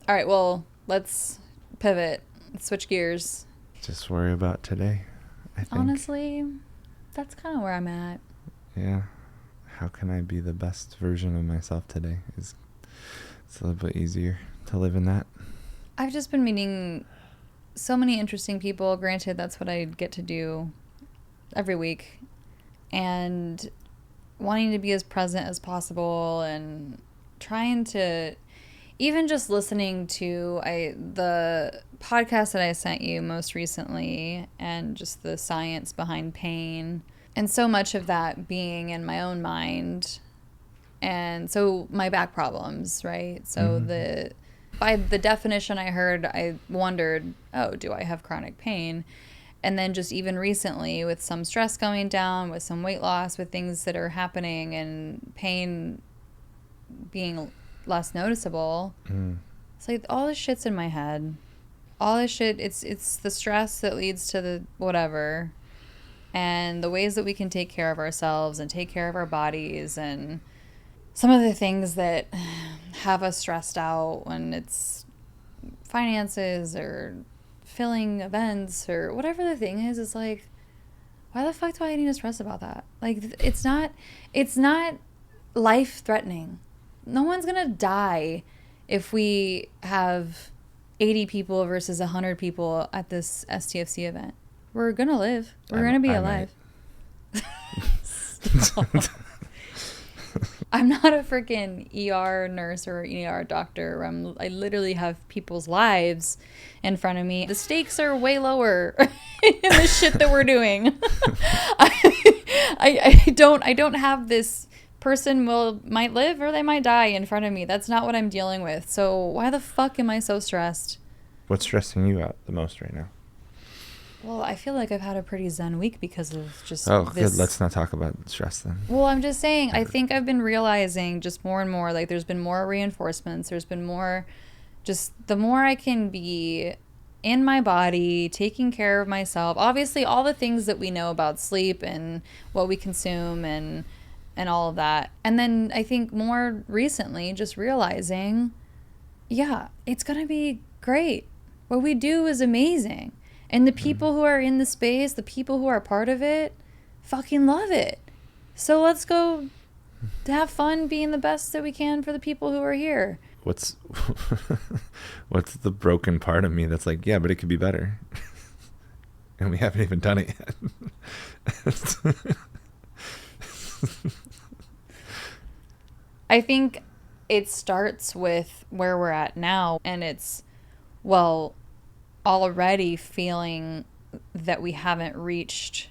All right, well, let's pivot. Let's switch gears. Just worry about today, I think. Honestly, that's kind of where I'm at. Yeah. How can I be the best version of myself today? It's a little bit easier to live in that. I've just been meeting so many interesting people. Granted, that's what I get to do every week. And wanting to be as present as possible and trying to, even just listening to the podcast that I sent you most recently, and just the science behind pain, and so much of that being in my own mind. And so my back problems, right? So by the definition I heard, I wondered, oh, do I have chronic pain? And then just even recently, with some stress going down, with some weight loss, with things that are happening and pain being less noticeable, it's like all this shit's in my head. All this shit, it's the stress that leads to the whatever. And the ways that we can take care of ourselves and take care of our bodies, and some of the things that have us stressed out when it's finances or filling events or whatever the thing is, it's like, why the fuck do I need to stress about that? Like, it's not life threatening. No one's gonna die if we have 80 people versus 100 people at this STFC event. We're gonna live. We're gonna be alive. I'm not a freaking ER nurse or ER doctor. I literally have people's lives in front of me. The stakes are way lower in the shit that we're doing. I don't have this person might live or they might die in front of me. That's not what I'm dealing with. So why the fuck am I so stressed? What's stressing you out the most right now? Well, I feel like I've had a pretty zen week because of just Oh, this. good. Let's not talk about stress then. Well, I'm just saying, I think I've been realizing just more and more, like, there's been more reinforcements. There's been more, just the more I can be in my body, taking care of myself. Obviously, all the things that we know about sleep and what we consume and all of that. And then I think more recently, just realizing, yeah, it's going to be great. What we do is amazing. And the people who are in the space, the people who are part of it, fucking love it. So let's go have fun being the best that we can for the people who are here. What's the broken part of me that's like, yeah, but it could be better. And we haven't even done it yet. I think it starts with where we're at now, and it's, well, already feeling that we haven't reached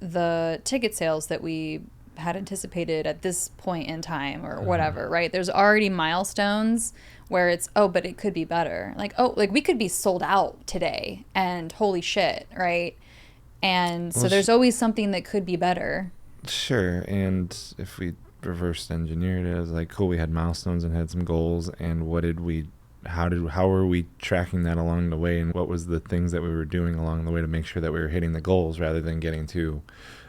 the ticket sales that we had anticipated at this point in time or whatever, right? There's already milestones where it's, oh, but it could be better. Like, oh, like we could be sold out today and holy shit, right? And so there's always something that could be better. Sure. And if we reverse engineered it, it was like, cool, we had milestones and had some goals, and how were we tracking that along the way, and what was the things that we were doing along the way to make sure that we were hitting the goals, rather than getting to,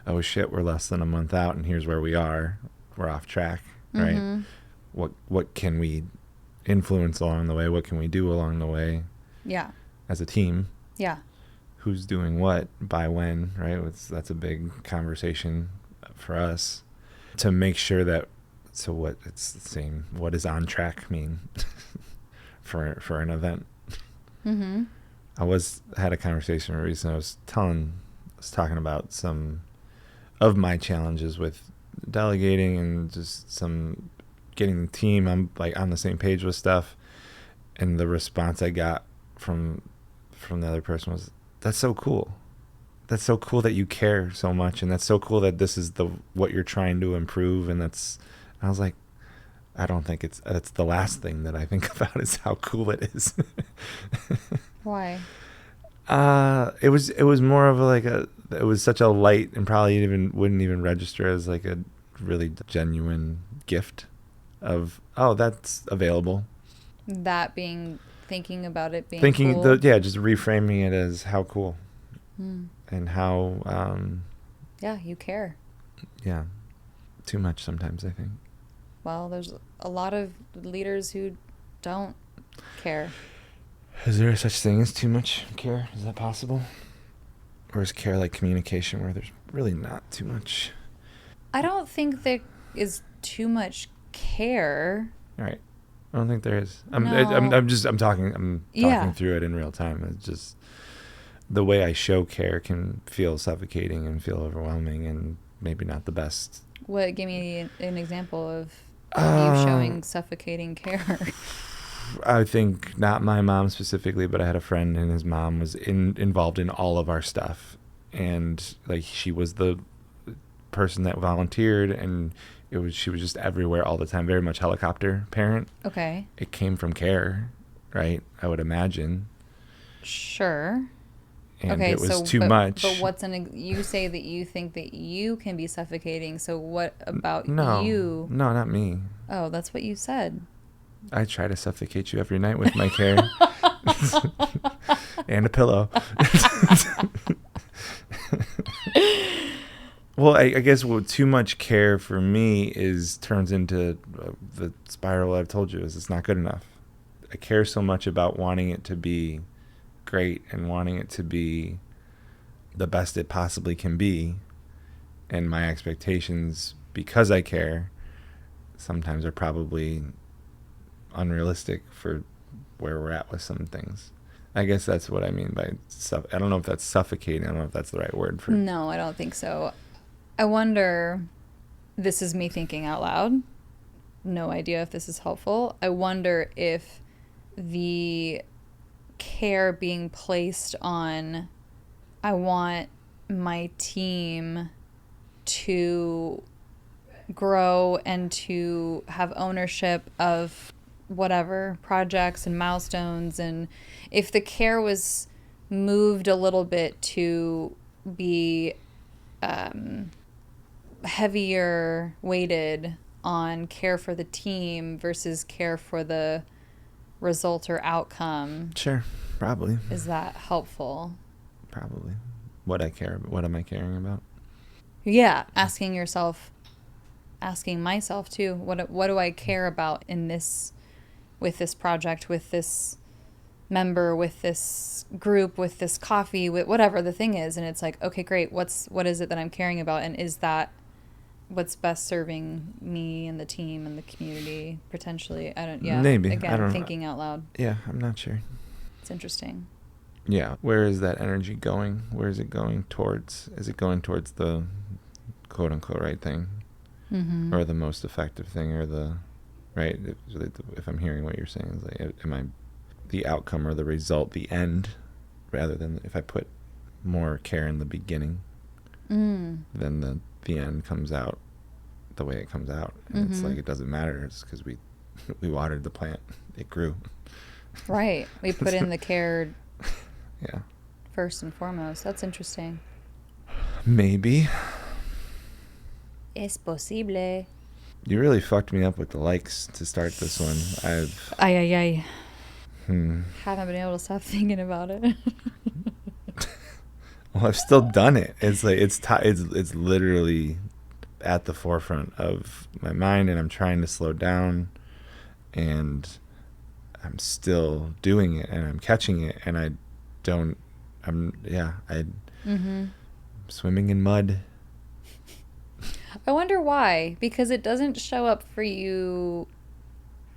oh shit, we're less than a month out and here's where we are, we're off track. right? Mm-hmm. What can we influence along the way? What can we do along the way Yeah. as a team? Yeah. Who's doing what by when, right? That's a big conversation for us to make sure that, so what, it's the same, what does on track mean for an event? Mm-hmm. I had a conversation recently. I was talking about some of my challenges with delegating and just some getting the team on the same page with stuff. And the response I got from the other person was, that's so cool. That's so cool that you care so much. And that's so cool that this is what you're trying to improve. And I was like, I don't think that's the last thing that I think about is how cool it is. Why? It was more of it was such a light and probably wouldn't even register as like a really genuine gift of, oh, that's available. That being thinking about it being Thinking cool. just reframing it as how cool Mm. and how Yeah, you care. yeah, too much sometimes, I think. Well, there's a lot of leaders who don't care. Is there such thing as too much care? Is that possible? Or is care like communication where there's really not too much? I don't think there is too much care. All right. I don't think there is. No. I'm talking Yeah. through it in real time. It's just the way I show care can feel suffocating and feel overwhelming and maybe not the best. What? Give me an example of you showing suffocating care. I think not my mom specifically, but I had a friend and his mom was involved in all of our stuff. And like she was the person that volunteered and she was just everywhere all the time, very much helicopter parent. Okay. It came from care, right? I would imagine. Sure. And okay, it was so, too but, much. But you say that you think that you can be suffocating. So what about No, you? No, not me. Oh, that's what you said. I try to suffocate you every night with my care. And a pillow. Well, I guess too much care for me turns into the spiral I've told you is it's not good enough. I care so much about wanting it to be great and wanting it to be the best it possibly can be. And my expectations, because I care, sometimes are probably unrealistic for where we're at with some things. I guess that's what I mean by I don't know if that's suffocating. I don't know if that's the right word for. No, I don't think so. I wonder, this is me thinking out loud. No idea if this is helpful. I wonder if the care being placed on, I want my team to grow and to have ownership of whatever projects and milestones, and if the care was moved a little bit to be heavier weighted on care for the team versus care for the result or outcome. Sure, probably. Is that helpful? Probably. What am I caring about? Yeah, asking myself too, what do I care about in this, with this project, with this member, with this group, with this coffee, with whatever the thing is. And it's like, okay, great. What is it that I'm caring about? And is that what's best serving me and the team and the community potentially? Maybe. Again, I don't thinking out loud. Yeah, I'm not sure. It's interesting. Yeah. Where is that energy going? Where is it going towards? Is it going towards the quote unquote right thing? Mm-hmm. Or the most effective thing, or the right? If I'm hearing what you're saying, is like, am I the outcome or the result, the end, rather than if I put more care in the beginning, then the end comes out the way it comes out, and it's like it doesn't matter. It's because we watered the plant, it grew. Right. We put in the care. Yeah. First and foremost. That's interesting. Maybe. Es posible. You really fucked me up with the likes to start this one. Ay. Haven't been able to stop thinking about it. Well, I've still done it. It's like it's literally at the forefront of my mind, and I'm trying to slow down, and I'm still doing it, and I'm catching it, and I'm swimming in mud. I wonder why, because it doesn't show up for you.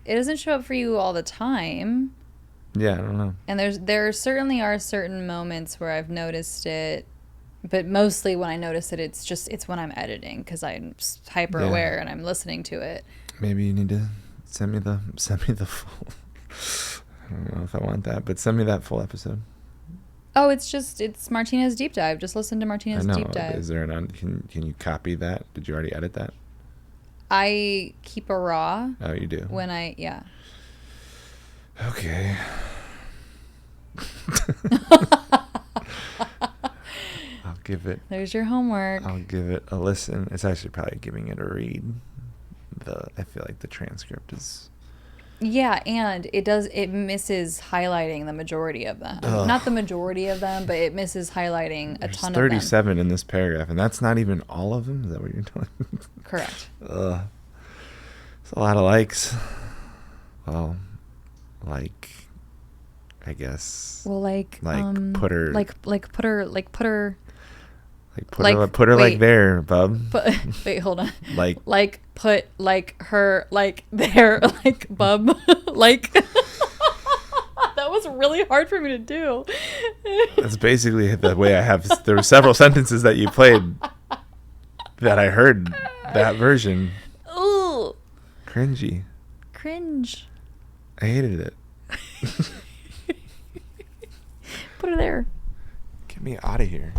It doesn't show up for you all the time. Yeah, I don't know. And there certainly are certain moments where I've noticed it, but mostly when I notice it, it's when I'm editing, because I'm just hyper aware and I'm listening to it. Maybe you need to send me the full. I don't know if I want that, but send me that full episode. Oh, it's Martina's deep dive. Just listen to Martina's deep dive. Is there can you copy that? Did you already edit that? I keep a raw. Oh, you do? Yeah. Okay. I'll give it. There's your homework. I'll give it a listen. It's actually probably giving it a read. I feel like the transcript is. Yeah, and it misses highlighting the majority of them. Ugh. Not the majority of them, but it misses highlighting a ton of them. 37 in this paragraph, and that's not even all of them? Is that what you're telling me? Correct. It's a lot of likes. Well, like, I guess. Well, put her wait. there, bub. Wait, hold on. Put her there, bub. That was really hard for me to do. That's basically the way I have. There were several sentences that you played that I heard that version. Ooh. Cringy. Cringe. I hated it. Put her there. Get me out of here.